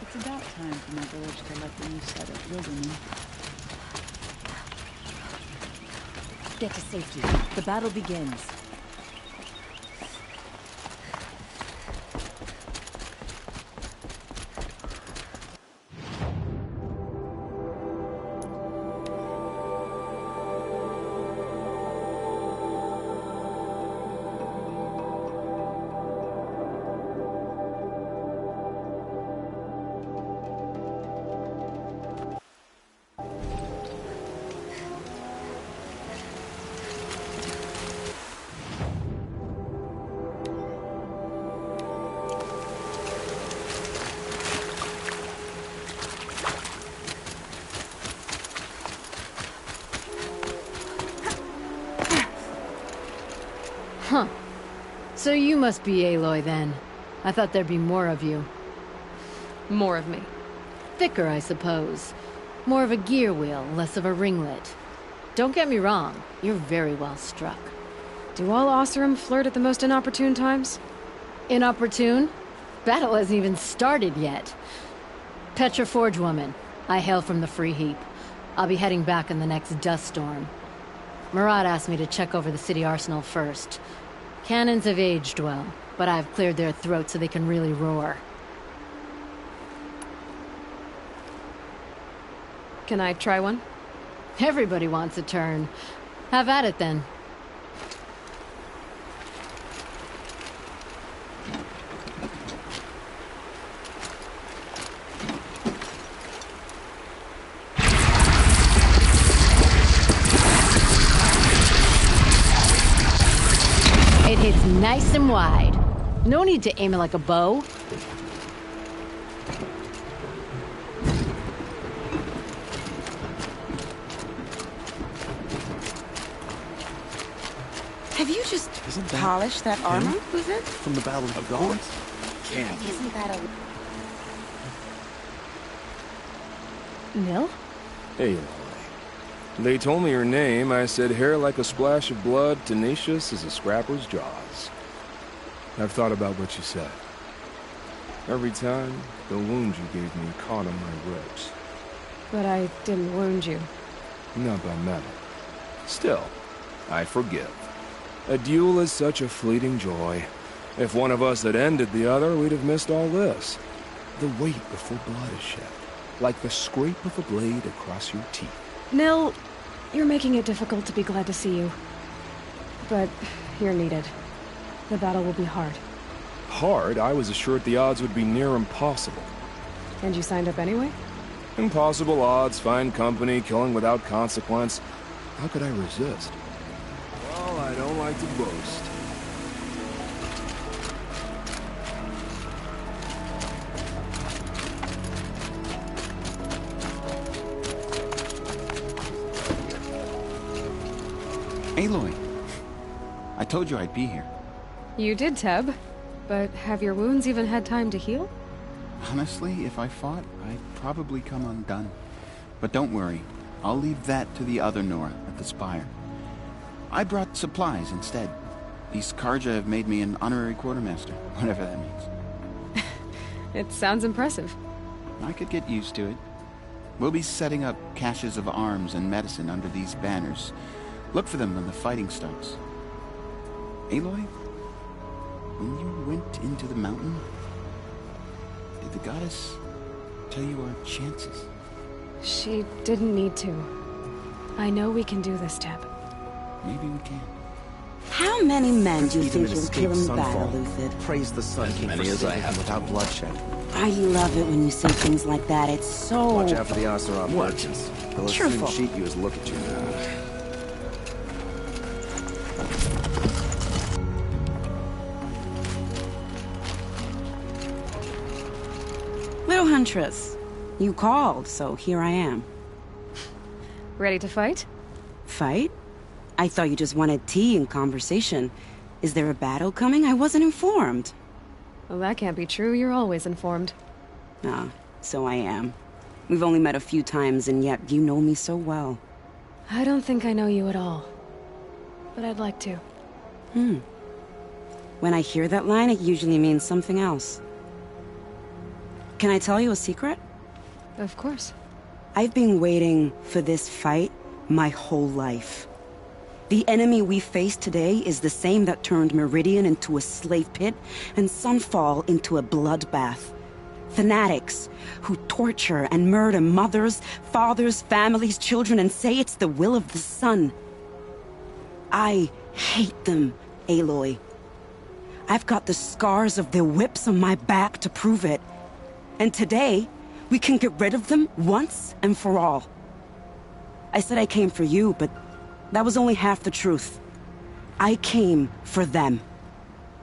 It's about time for my village to let the new side of Wilderman. Get to safety. The battle begins. Huh. So you must be Aloy, then. I thought there'd be more of you. More of me. Thicker, I suppose. More of a gear wheel, less of a ringlet. Don't get me wrong, you're very well struck. Do all Oseram flirt at the most inopportune times? Inopportune? Battle hasn't even started yet. Petra Forge woman. I hail from the Free Heap. I'll be heading back in the next dust storm. Murad asked me to check over the city arsenal first. Cannons have aged well, but I've cleared their throats so they can really roar. Can I try one? Everybody wants a turn. Have at it, then. It hits nice and wide. No need to aim it like a bow. Have you just polished that armor? Was it? From the Battle of the Gods? Can't. Isn't that a... Nil? Hey, Aloy. They told me your name. I said hair like a splash of blood, tenacious as a scrapper's jaws. I've thought about what you said. Every time, the wound you gave me caught on my ribs. But I didn't wound you. Not by metal. Still, I forgive. A duel is such a fleeting joy. If one of us had ended the other, we'd have missed all this. The weight before blood is shed, like the scrape of a blade across your teeth. Nil, you're making it difficult to be glad to see you. But you're needed. The battle will be hard. Hard? I was assured the odds would be near impossible. And you signed up anyway? Impossible odds, fine company, killing without consequence. How could I resist? Well, I don't like to boast. Aloy. I told you I'd be here. You did, Teb. But have your wounds even had time to heal? Honestly, if I fought, I'd probably come undone. But don't worry. I'll leave that to the other Nora at the Spire. I brought supplies instead. These Karja have made me an honorary quartermaster, whatever that means. It sounds impressive. I could get used to it. We'll be setting up caches of arms and medicine under these banners. Look for them when the fighting starts. Aloy, when you went into the mountain, did the goddess tell you our chances? She didn't need to. I know we can do this, Teb. Maybe we can. How many men do you think you'll kill in battle, Luthid? Praise the Sun King for saving him without bloodshed. I love it when you say things like that. It's so... Watch out for the Oseram merchants. They'll as soon cheat you as look at you. Little Huntress, you called, so here I am. Ready to fight? Fight? I thought you just wanted tea and conversation. Is there a battle coming? I wasn't informed. Well, that can't be true. You're always informed. Ah, so I am. We've only met a few times, and yet you know me so well. I don't think I know you at all. But I'd like to. When I hear that line, it usually means something else. Can I tell you a secret? Of course. I've been waiting for this fight my whole life. The enemy we face today is the same that turned Meridian into a slave pit and Sunfall into a bloodbath. Fanatics who torture and murder mothers, fathers, families, children, and say it's the will of the sun. I hate them, Aloy. I've got the scars of their whips on my back to prove it. And today, we can get rid of them once and for all. I said I came for you, but that was only half the truth. I came for them.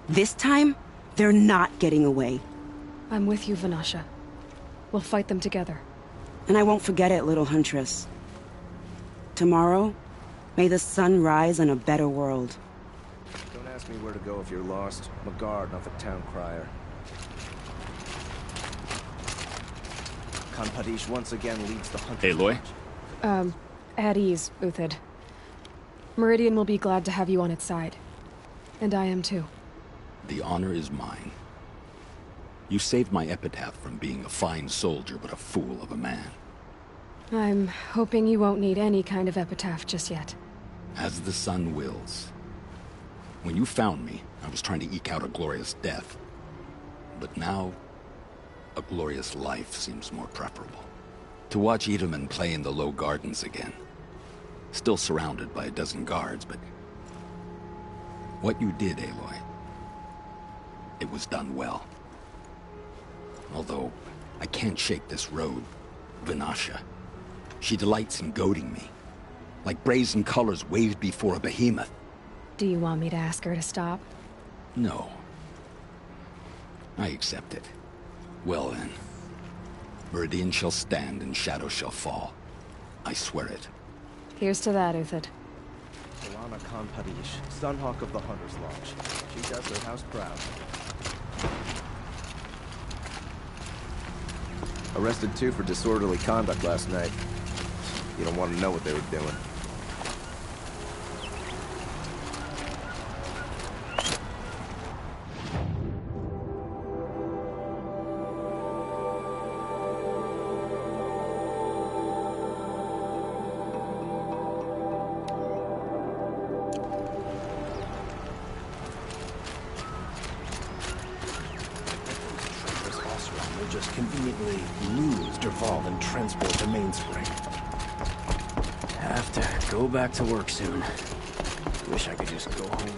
This time, they're not getting away. I'm with you, Vanasha. We'll fight them together. And I won't forget it, little Huntress. Tomorrow, may the sun rise in a better world. Don't ask me where to go if you're lost. I'm a guard, not the town crier. Khan Padish once again leads the hunt. Aloy? At ease, Uthid. Meridian will be glad to have you on its side. And I am too. The honor is mine. You saved my epitaph from being a fine soldier, but a fool of a man. I'm hoping you won't need any kind of epitaph just yet. As the sun wills. When you found me, I was trying to eke out a glorious death. But now, a glorious life seems more preferable. To watch Edelman play in the Low Gardens again. Still surrounded by a dozen guards, but... what you did, Aloy, it was done well. Although, I can't shake this road, Vanasha. She delights in goading me. Like brazen colors waved before a behemoth. Do you want me to ask her to stop? No. I accept it. Well then. Meridian shall stand and shadow shall fall. I swear it. Here's to that, Uthid. Solana Khan Padish, Sunhawk of the Hunter's Lodge. She does her house proud. Arrested 2 for disorderly conduct last night. You don't want to know what they were doing. Just conveniently lose Dervahl and transport to Mainspring. Have to go back to work soon. Wish I could just go home.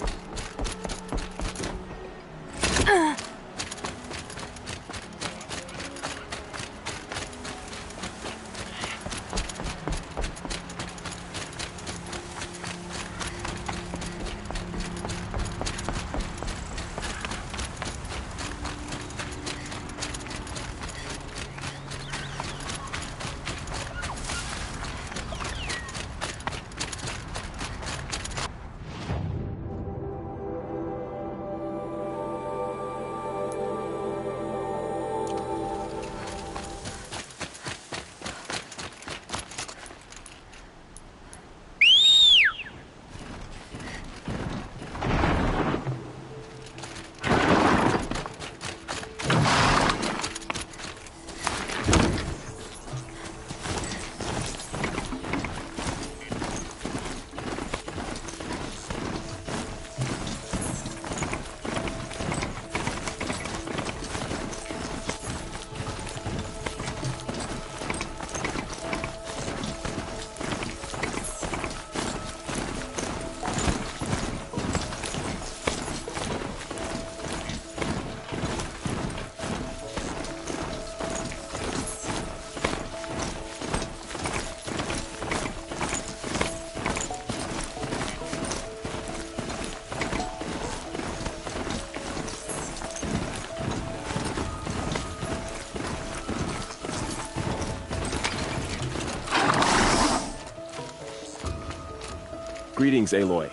Greetings, Aloy.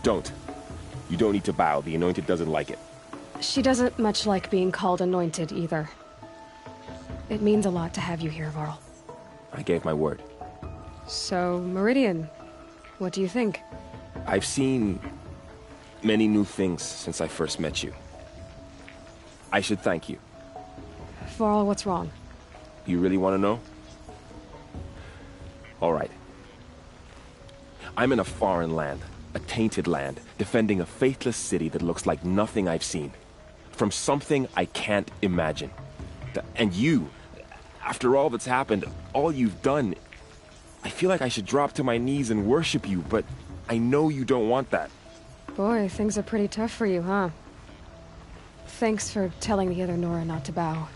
Don't. You don't need to bow. The Anointed doesn't like it. She doesn't much like being called Anointed, either. It means a lot to have you here, Varl. I gave my word. So, Meridian, what do you think? I've seen many new things since I first met you. I should thank you. Varl, what's wrong? You really want to know? All right. I'm in a foreign land, a tainted land, defending a faithless city that looks like nothing I've seen. From something I can't imagine. And you, after all that's happened, all you've done, I feel like I should drop to my knees and worship you, but I know you don't want that. Boy, things are pretty tough for you, huh? Thanks for telling the other Nora not to bow.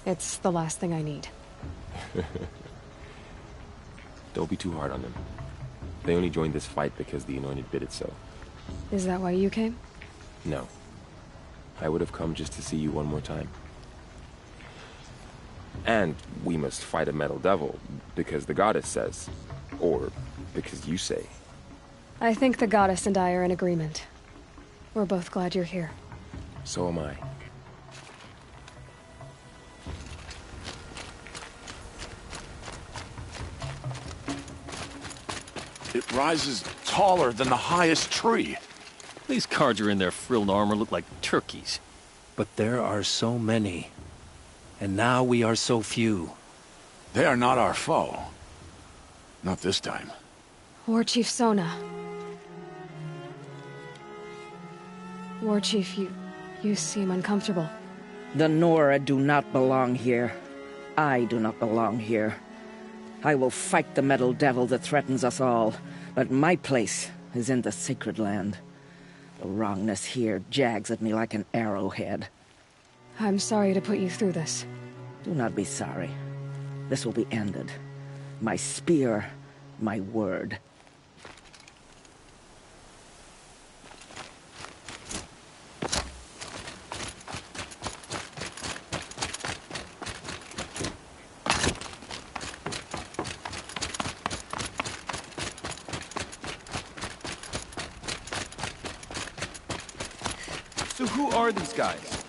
It's the last thing I need. Don't be too hard on them. They only joined this fight because the Anointed bid it so. Is that why you came? No. I would have come just to see you one more time. And we must fight a metal devil, because the goddess says. Or because you say. I think the goddess and I are in agreement. We're both glad you're here. So am I. It rises taller than the highest tree. These Carja in their frilled armor look like turkeys. But there are so many. And now we are so few. They are not our foe. Not this time. War Chief Sona. War Chief, you seem uncomfortable. The Nora do not belong here. I do not belong here. I will fight the metal devil that threatens us all, but my place is in the sacred land. The wrongness here jags at me like an arrowhead. I'm sorry to put you through this. Do not be sorry. This will be ended. My spear, my word. So who are these guys?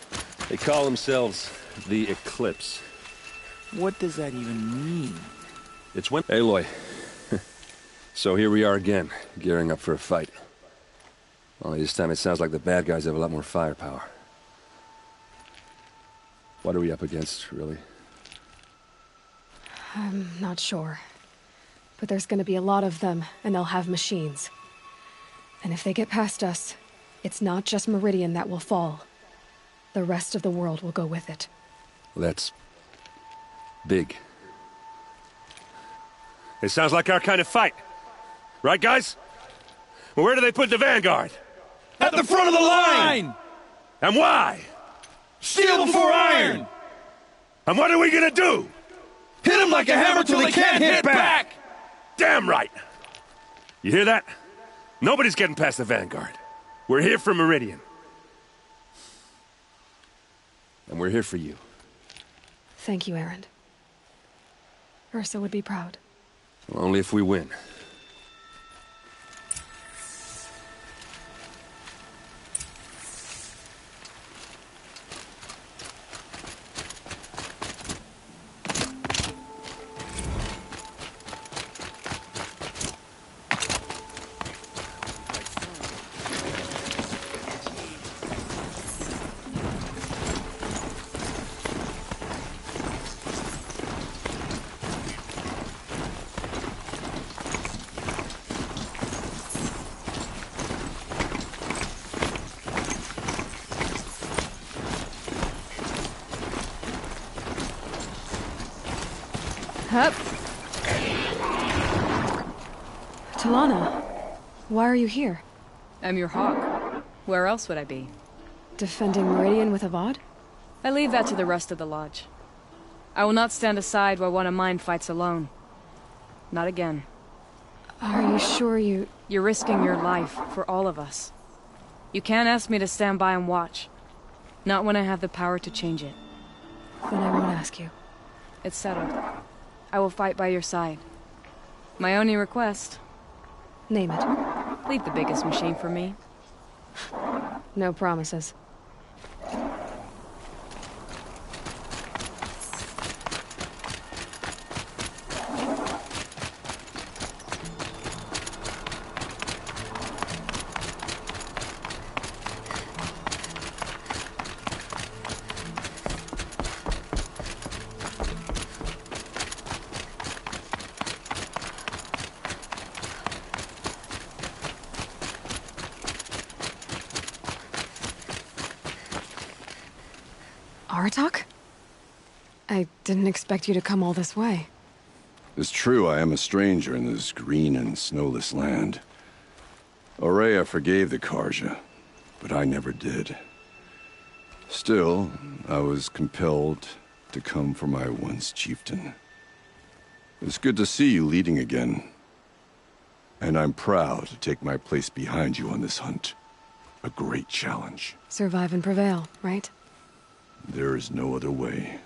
They call themselves the Eclipse. What does that even mean? It's when... Aloy. So here we are again, gearing up for a fight. Only this time it sounds like the bad guys have a lot more firepower. What are we up against, really? I'm not sure. But there's gonna be a lot of them, and they'll have machines. And if they get past us, it's not just Meridian that will fall. The rest of the world will go with it. That's... big. It sounds like our kind of fight. Right, guys? Well, where do they put the Vanguard? At the front of the line! And why? Steel before iron! And what are we gonna do? Hit them like a hammer till they can't hit back! Damn right! You hear that? Nobody's getting past the Vanguard. We're here for Meridian. And we're here for you. Thank you, Erend. Ursa would be proud. Well, only if we win. Hup. Talana, why are you here? I'm your hawk. Where else would I be? Defending Meridian with Avad? I leave that to the rest of the Lodge. I will not stand aside while one of mine fights alone. Not again. Are you sure you... You're risking your life for all of us. You can't ask me to stand by and watch. Not when I have the power to change it. Then I won't ask you. It's settled. I will fight by your side. My only request, Name it. Leave the biggest machine for me. No promises. Aratak? I didn't expect you to come all this way. It's true I am a stranger in this green and snowless land. Ourea forgave the Carja, but I never did. Still, I was compelled to come for my once chieftain. It's good to see you leading again. And I'm proud to take my place behind you on this hunt. A great challenge. Survive and prevail, right? There is no other way.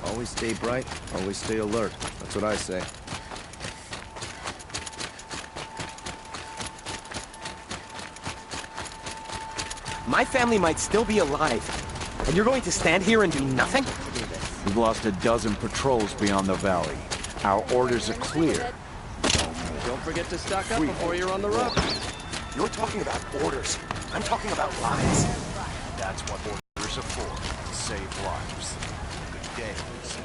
Always stay bright, always stay alert. That's what I say. My family might still be alive, and you're going to stand here and do nothing? We've lost a dozen patrols beyond the valley. Our orders are clear. Don't forget to stock up before you're on the road. You're talking about orders. I'm talking about lives. That's what orders are for. Save lives. Good day.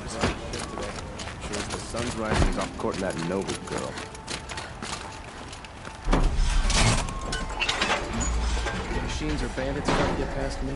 Sure as the sun's rising, he's off courting that Nova girl. Machines or bandits trying to get past me?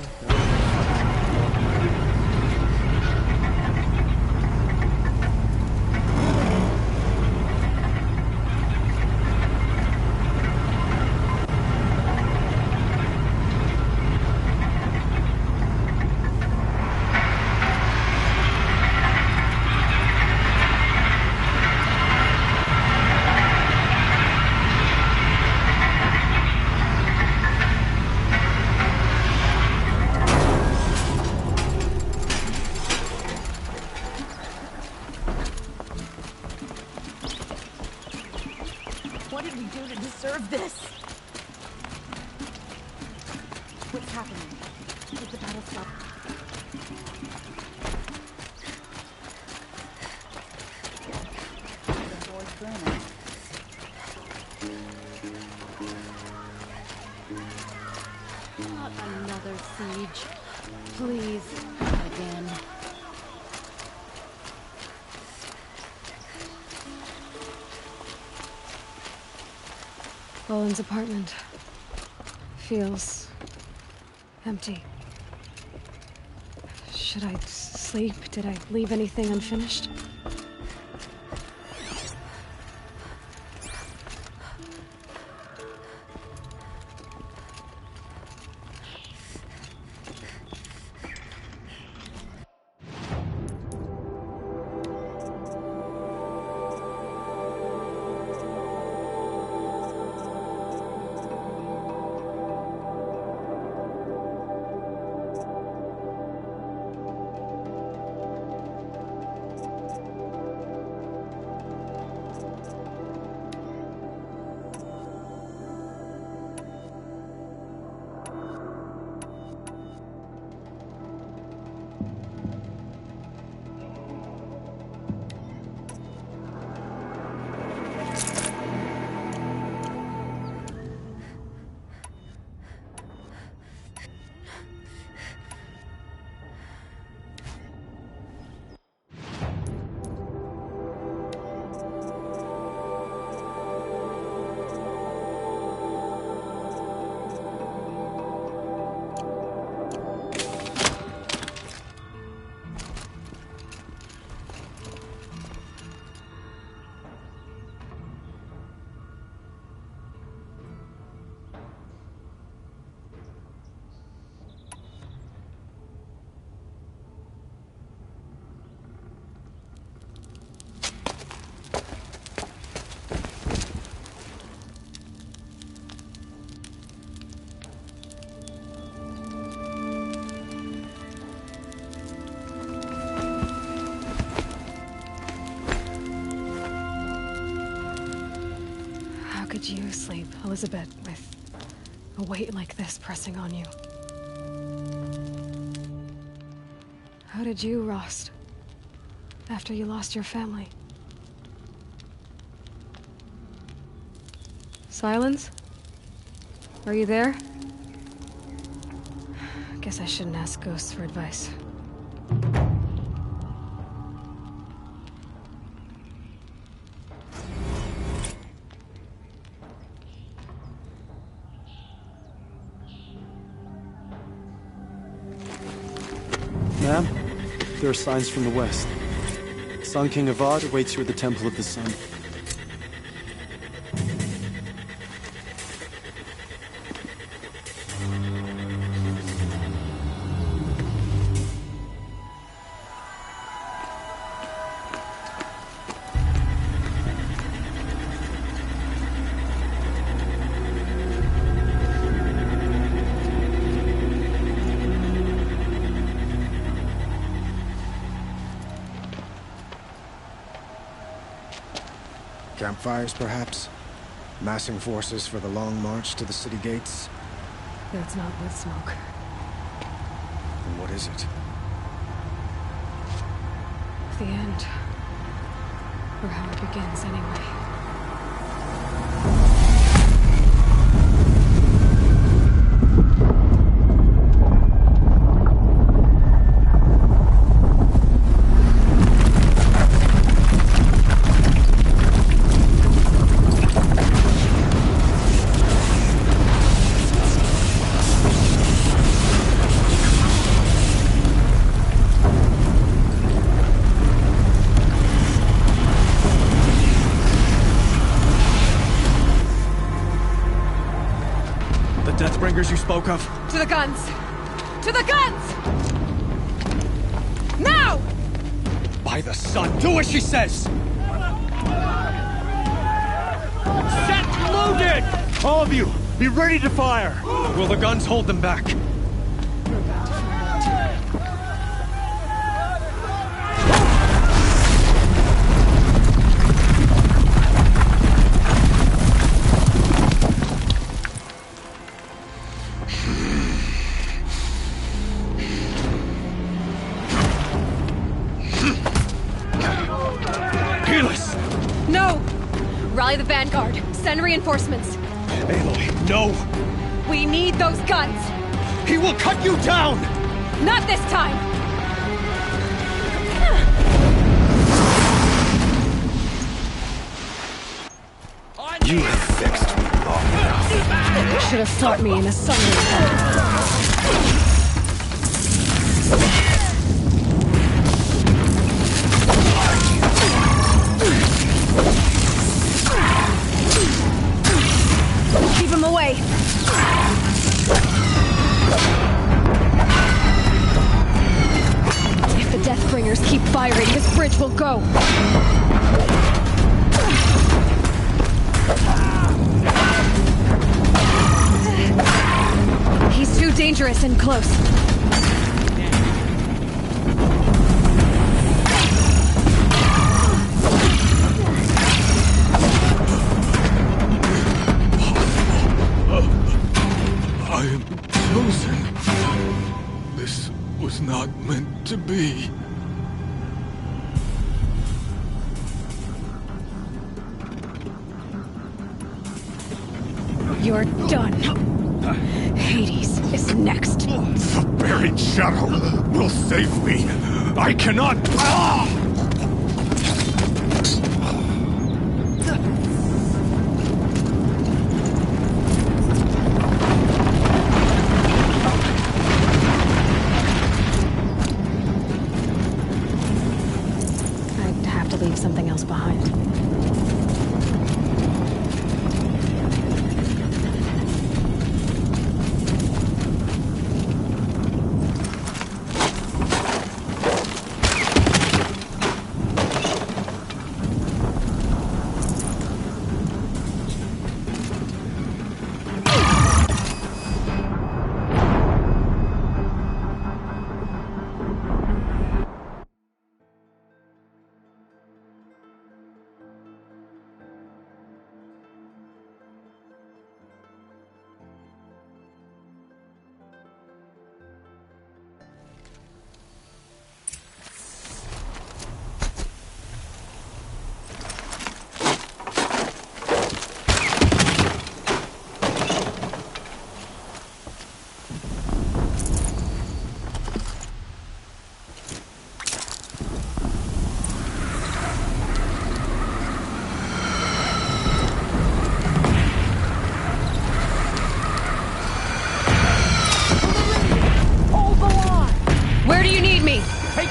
What did we do to deserve this? What's happening? Did the battle stop? The board's burning. Not another siege. Please, not again. Bowen's apartment feels empty. Should I sleep? Did I leave anything unfinished? sleep, Elizabeth, with a weight like this pressing on you? How did you, Rost? After you lost your family? Silence? Are you there? Guess I shouldn't ask ghosts for advice. Ma'am, there are signs from the west. Sun King Avad awaits you at the Temple of the Sun. Campfires, perhaps? Massing forces for the long march to the city gates? That's not with smoke. Then what is it? The end. Or how it begins, anyway. You spoke of? To the guns! To the guns! Now! By the sun, do as she says! Set loaded! All of you, be ready to fire! Will the guns hold them back? Rally the vanguard. Send reinforcements. Aloy, no! We need those guns! He will cut you down! Not this time! You have vexed me long enough. You should have sought me in a summoning hall. Keep him away! If the Deathbringers keep firing, this bridge will go! He's too dangerous and close. I am chosen. This was not meant to be. You're done. Hades is next. The buried shadow will save me. I cannot... I'd have to leave something else behind.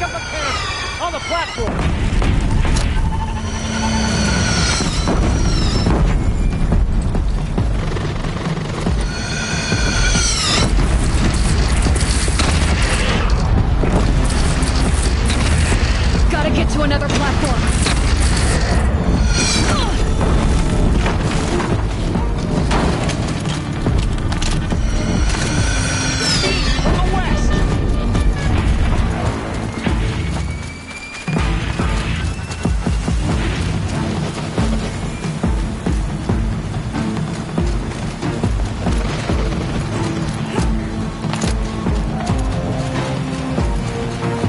up a cannon! On the platform! Gotta get to another platform.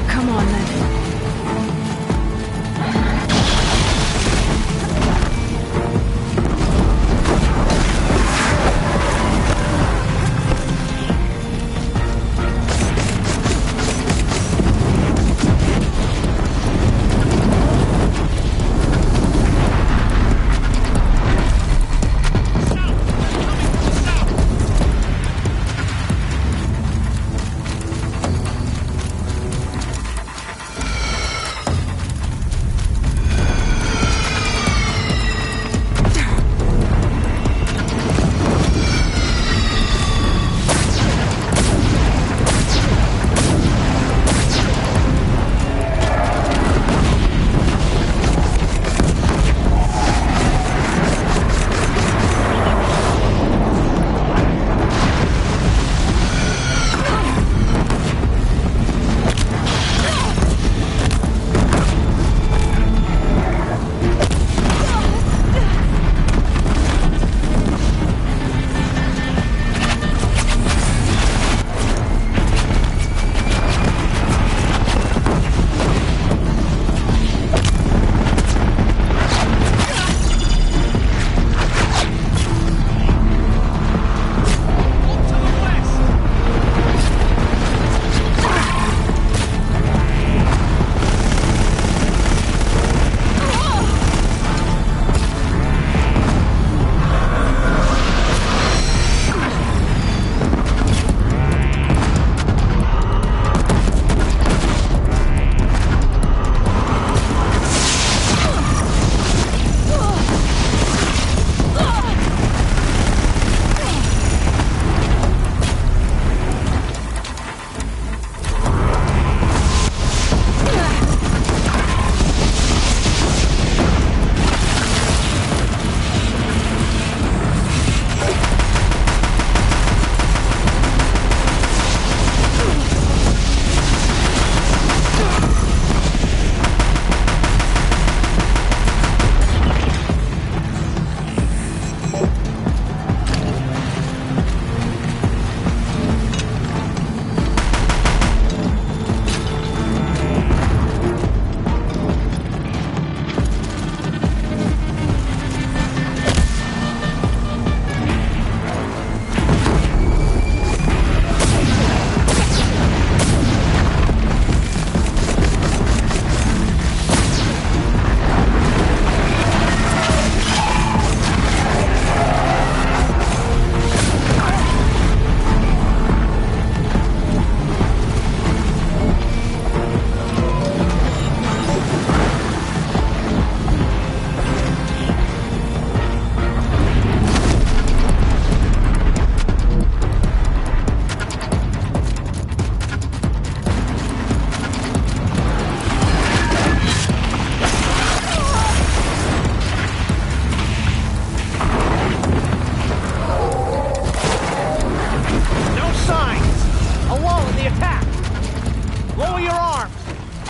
Come on, then.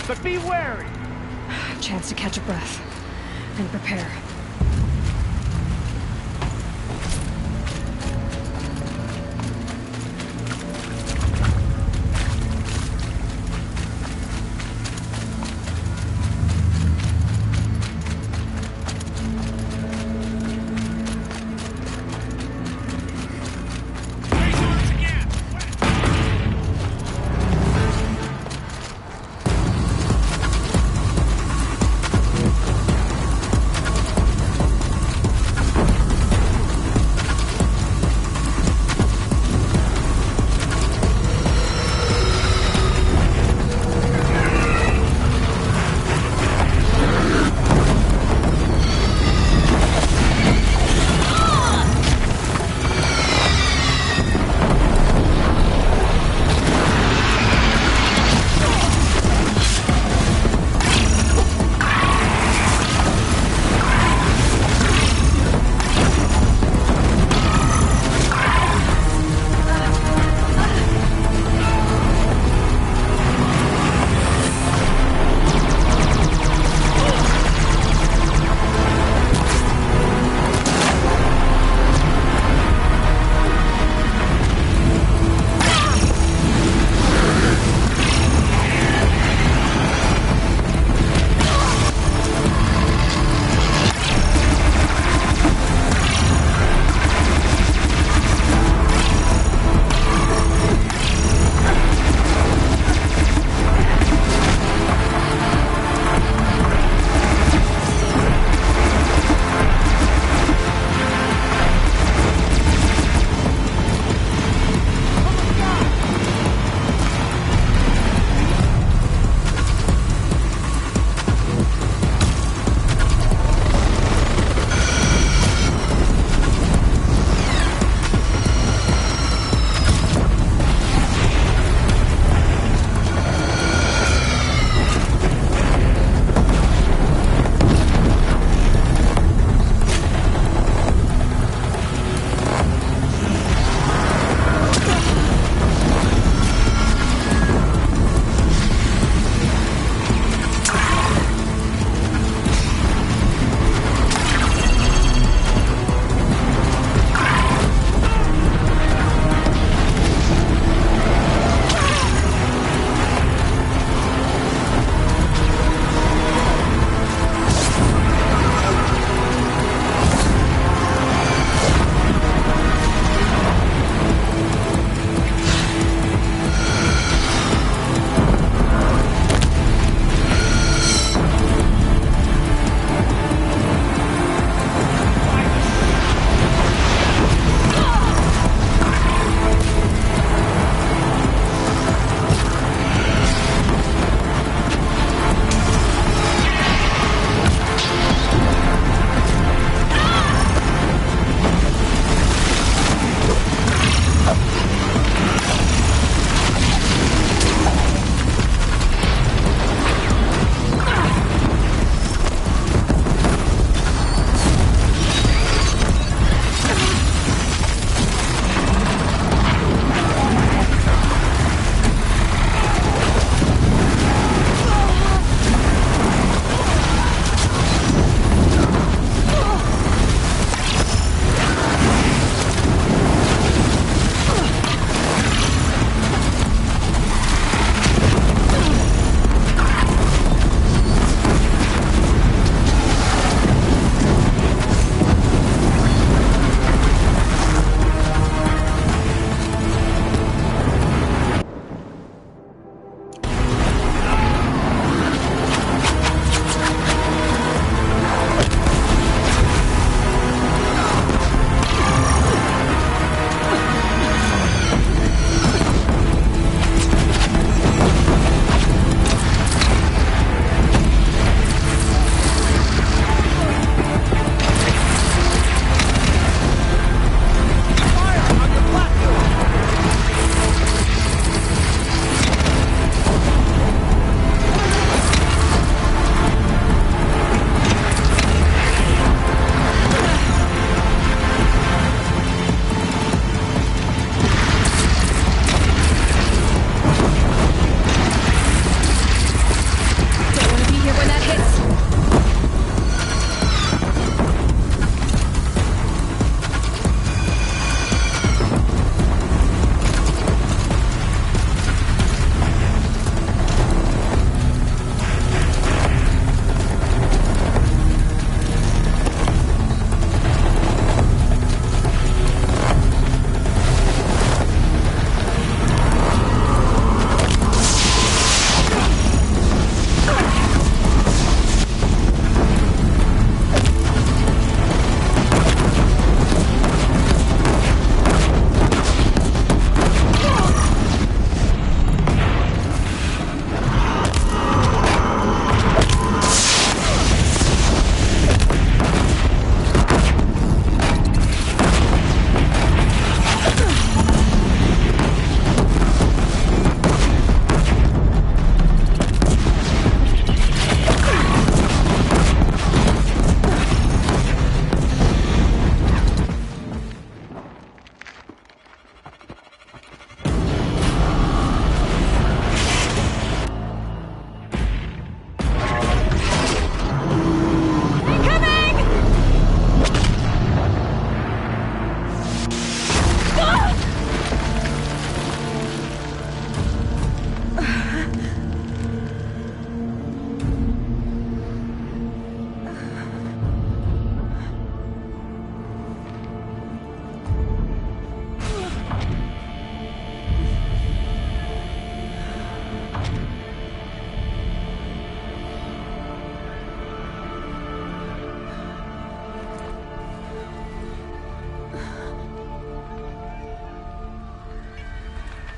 But be wary! Chance to catch a breath and prepare.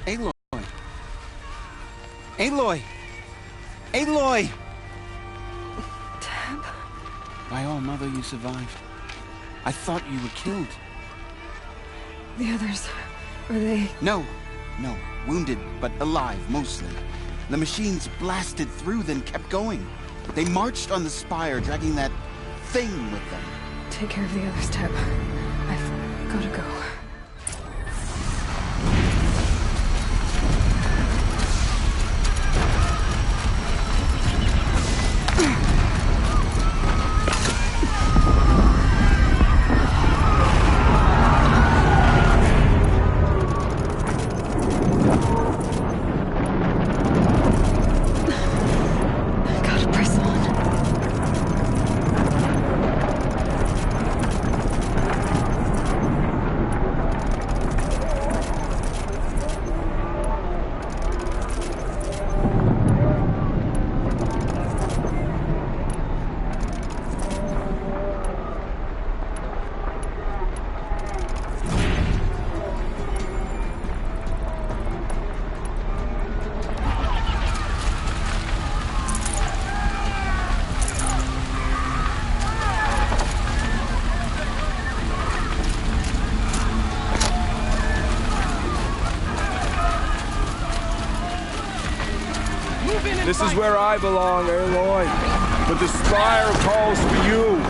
Aloy! Aloy! Aloy! Teb? By all, Mother, you survived. I thought you were killed. The others, are they... No. Wounded, but alive, mostly. The machines blasted through, then kept going. They marched on the spire, dragging that thing with them. Take care of the others, Teb. I've gotta go. This is where I belong, Aloy. But the spire calls for you.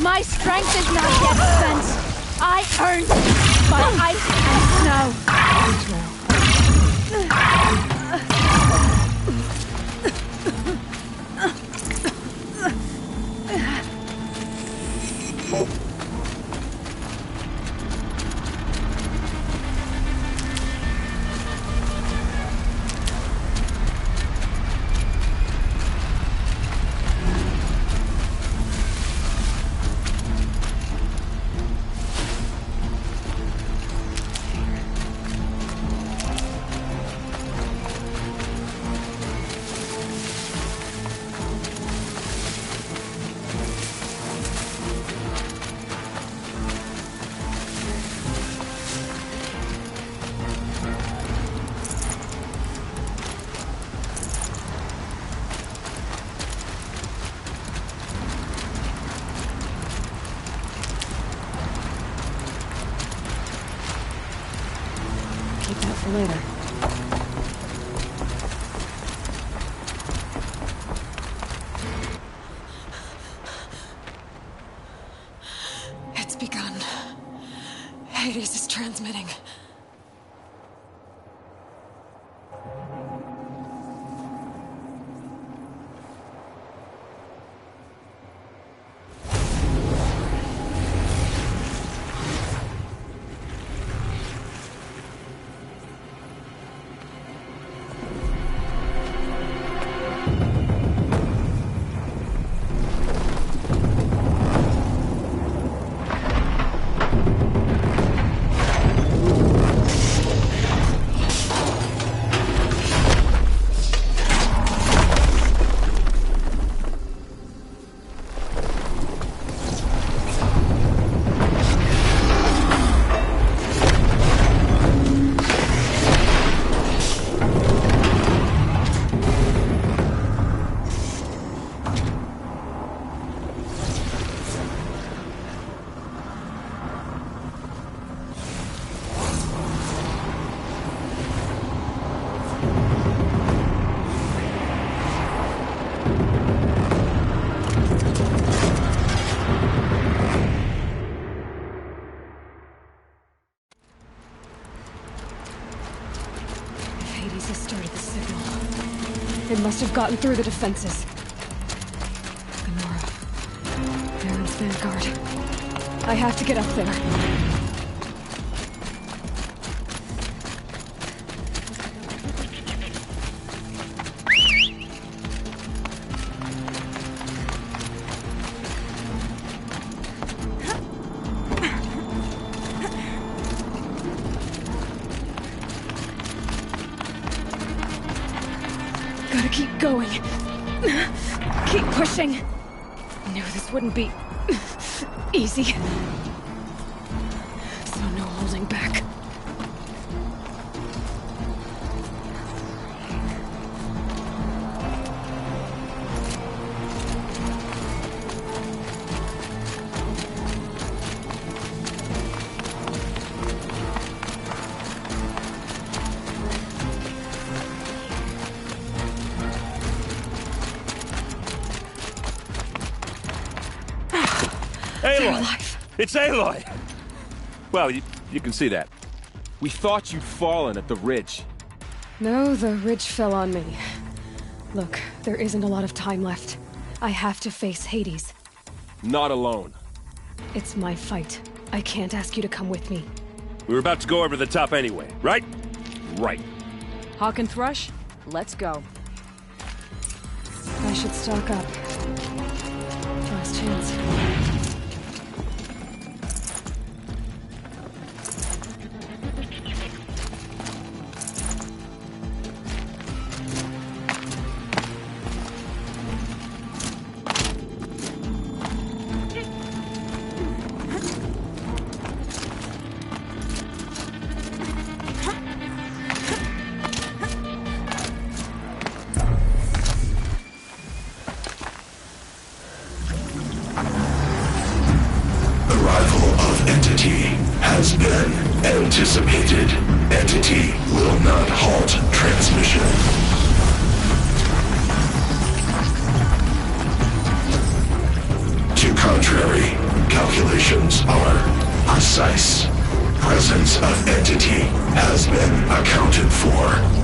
My strength is not yet spent. I earned it by ice and snow. Keep that for later. It's begun. Hades is transmitting. Jesus started the signal. It must have gotten through the defenses. Gamora. Baron's vanguard. I have to get up there. Gotta keep going. Keep pushing. Knew this wouldn't be easy. So no holding back. Aloy! It's Aloy! Well, you can see that. We thought you'd fallen at the ridge. No, the ridge fell on me. Look, there isn't a lot of time left. I have to face Hades. Not alone. It's my fight. I can't ask you to come with me. We were about to go over the top anyway, right? Right. Hawk and Thrush, let's go. I should stock up. Last chance. Has been anticipated. Entity will not halt transmission. To contrary, calculations are precise. Presence of entity has been accounted for.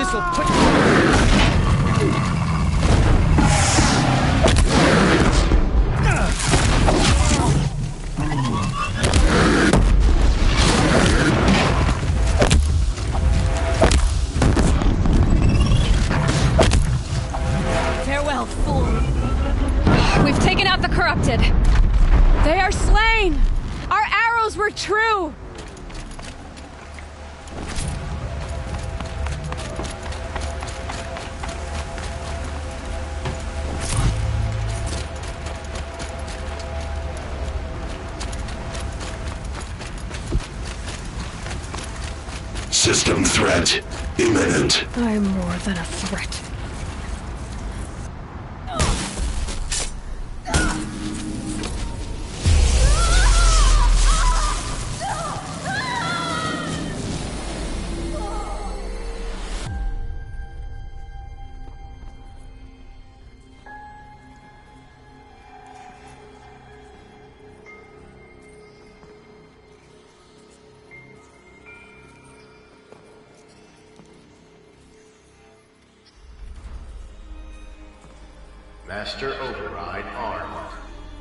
This'll put... Farewell, fool. We've taken out the corrupted. They are slain! Our arrows were true! System threat imminent. I'm more than a threat. Master Override armed.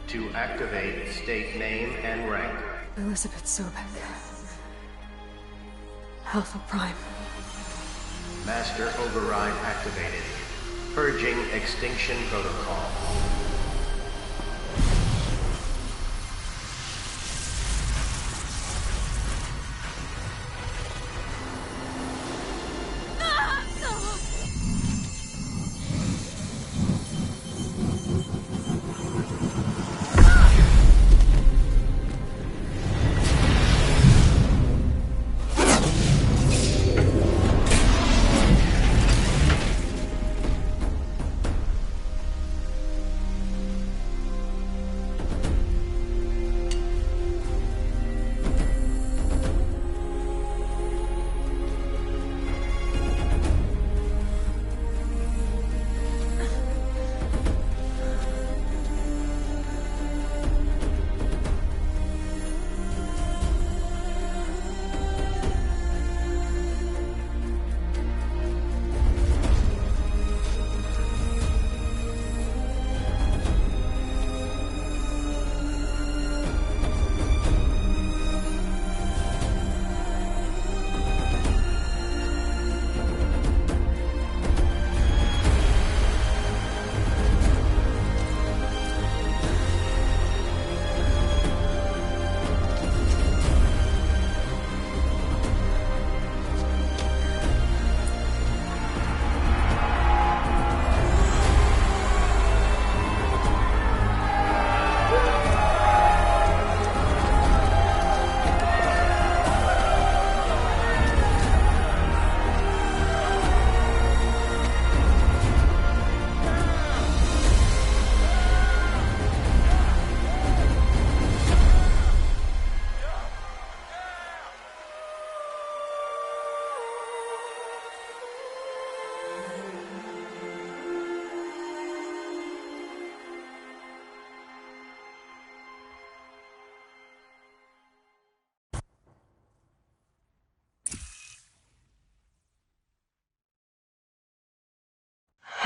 To activate, state name and rank. Elizabeth Sobek. Alpha Prime. Master Override activated. Purging Extinction Protocol.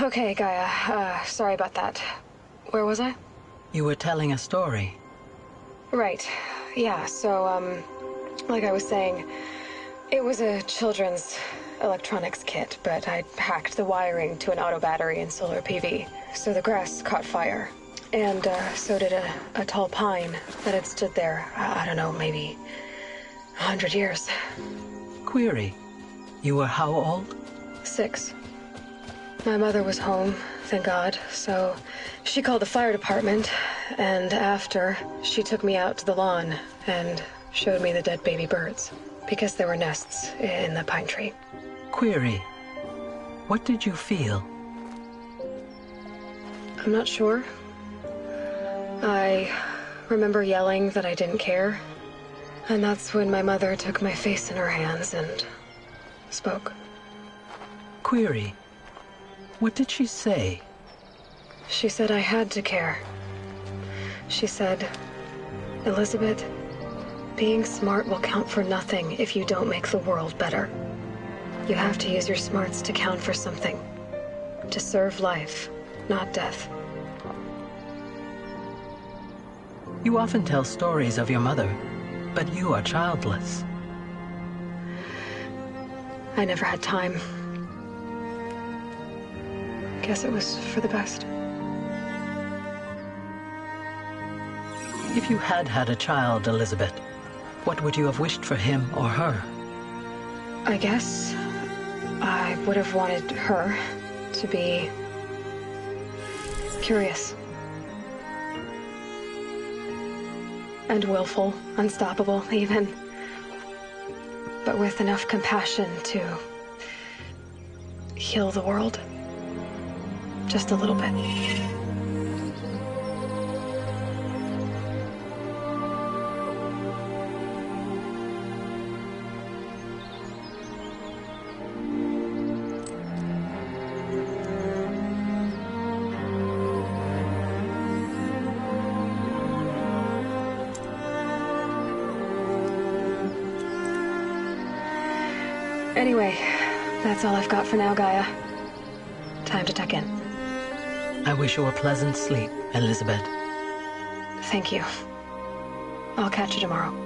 Okay, Gaia. Sorry about that. Where was I? You were telling a story. Right. Yeah, so, like I was saying, it was a children's electronics kit, but I'd hacked the wiring to an auto battery and solar PV. So the grass caught fire. And, so did a tall pine that had stood there, I don't know, maybe 100 years. Query. You were how old? 6. My mother was home, thank God, so she called the fire department, and after, she took me out to the lawn and showed me the dead baby birds, because there were nests in the pine tree. Query. What did you feel? I'm not sure. I remember yelling that I didn't care, and that's when my mother took my face in her hands and spoke. Query. What did she say? She said I had to care. She said, Elizabeth, being smart will count for nothing if you don't make the world better. You have to use your smarts to count for something. To serve life, not death. You often tell stories of your mother, but you are childless. I never had time. Guess it was for the best. If you had had a child, Elizabeth, what would you have wished for him or her? I guess I would have wanted her to be curious. And willful, unstoppable, even. But with enough compassion to heal the world. Just a little bit. Anyway, that's all I've got for now, Gaia. Time to tuck in. I wish you a pleasant sleep, Elizabeth. Thank you. I'll catch you tomorrow.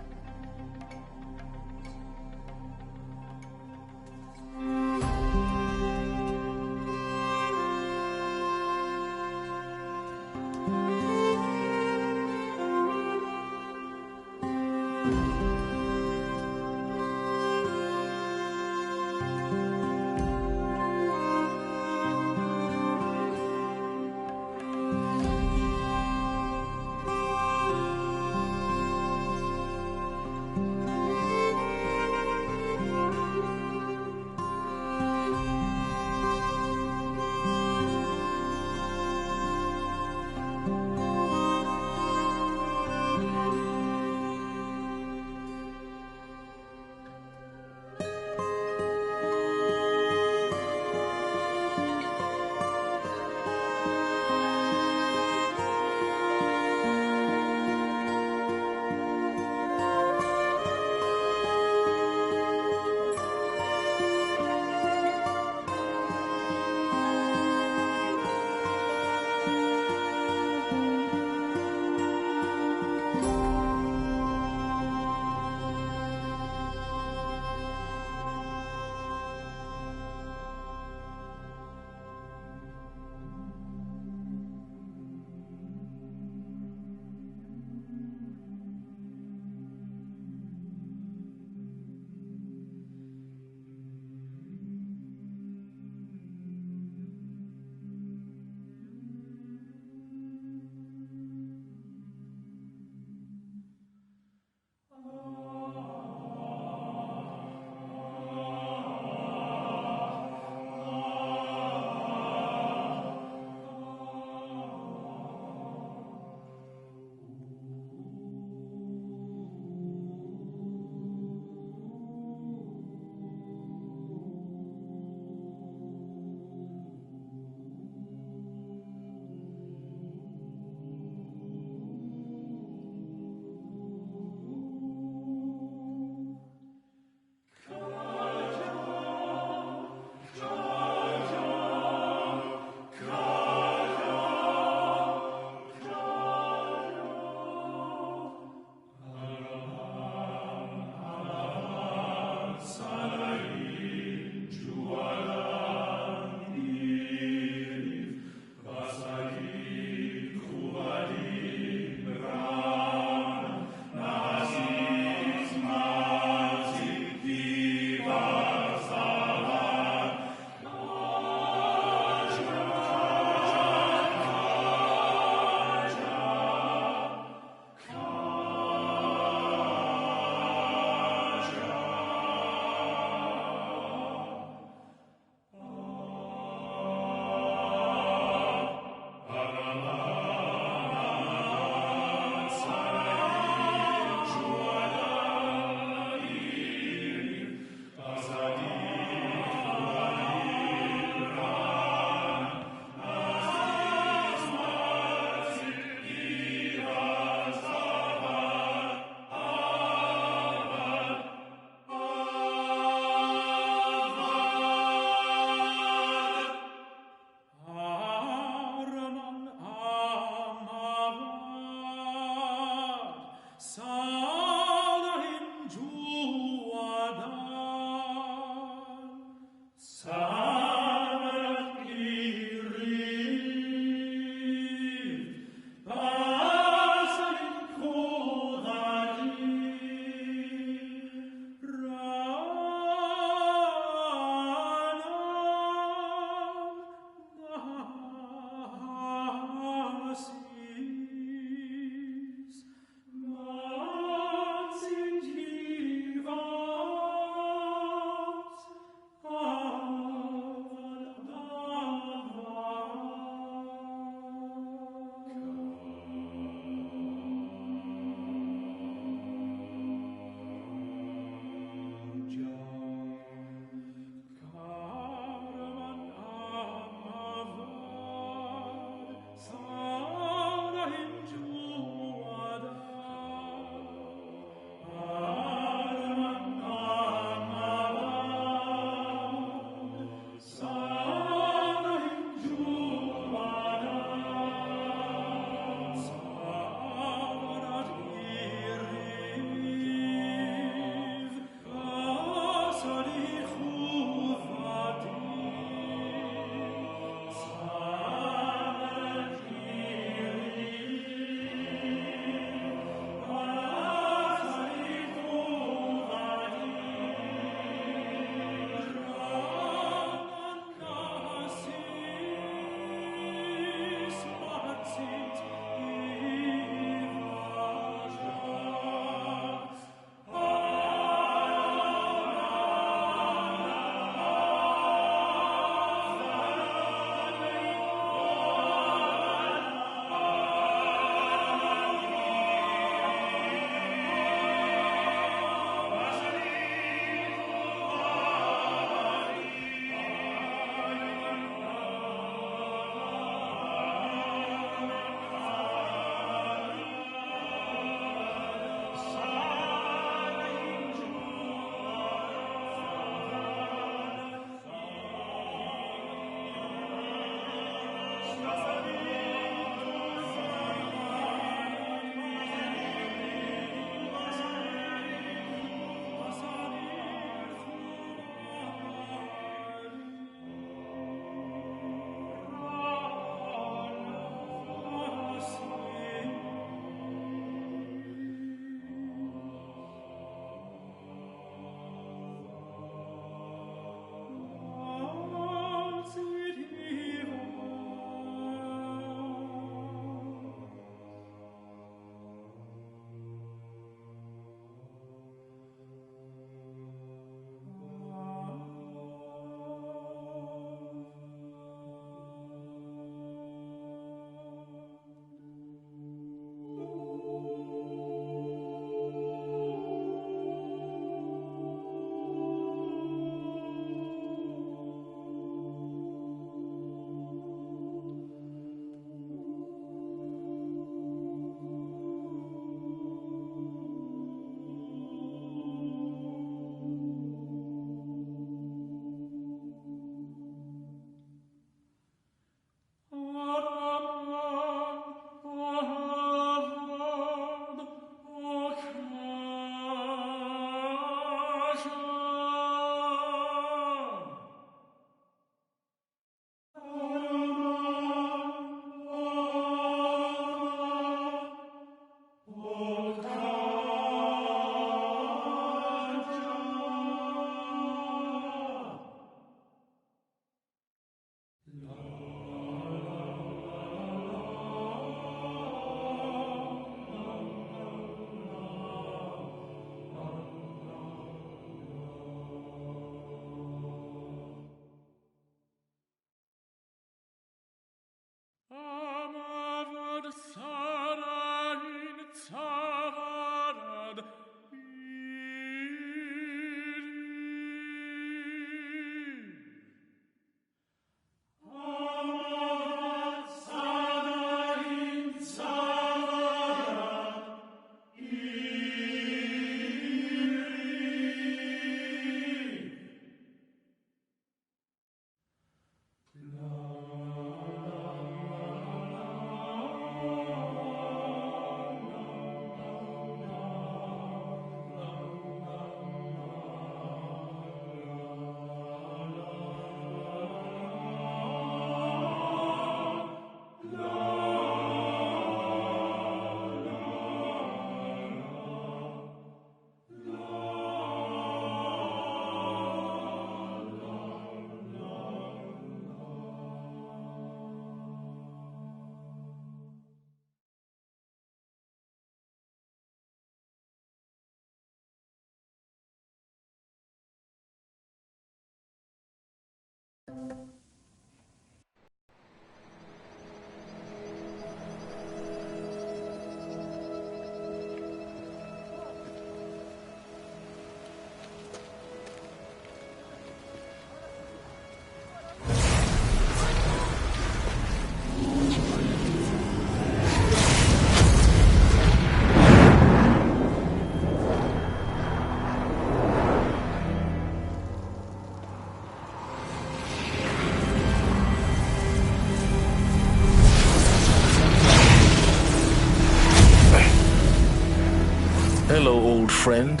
Hello, old friend.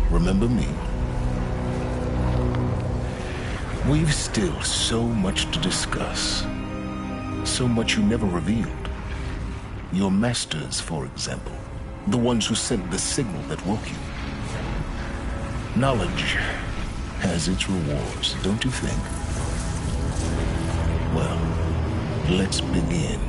Remember me? We've still so much to discuss. So much you never revealed. Your masters, for example. The ones who sent the signal that woke you. Knowledge has its rewards, don't you think? Well, let's begin.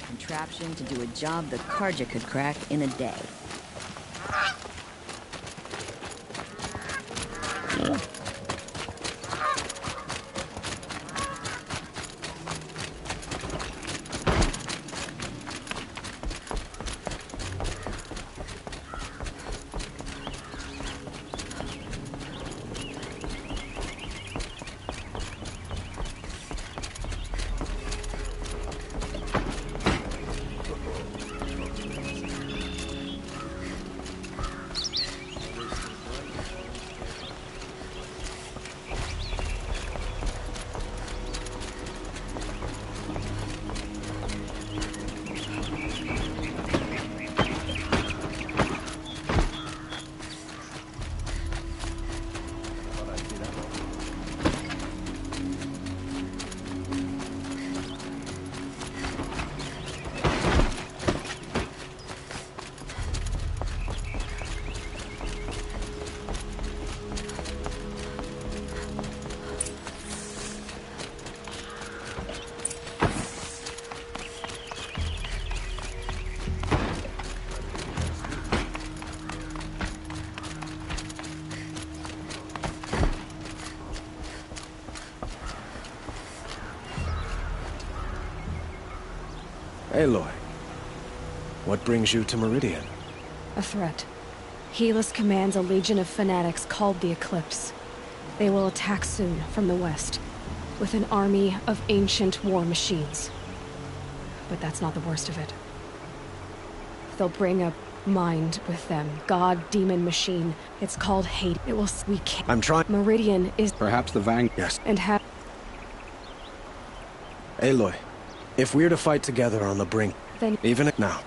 contraption to do a job the Carja could crack in a day. Aloy, what brings you to Meridian? A threat. Helis commands a legion of fanatics called the Eclipse. They will attack soon from the west, with an army of ancient war machines. But that's not the worst of it. They'll bring a mind with them. God, demon, machine. It's called hate. It will... We can't... I'm trying... Meridian is... Perhaps the Vang... Yes. And have... Aloy, if we're to fight together on the brink... Then... Even now...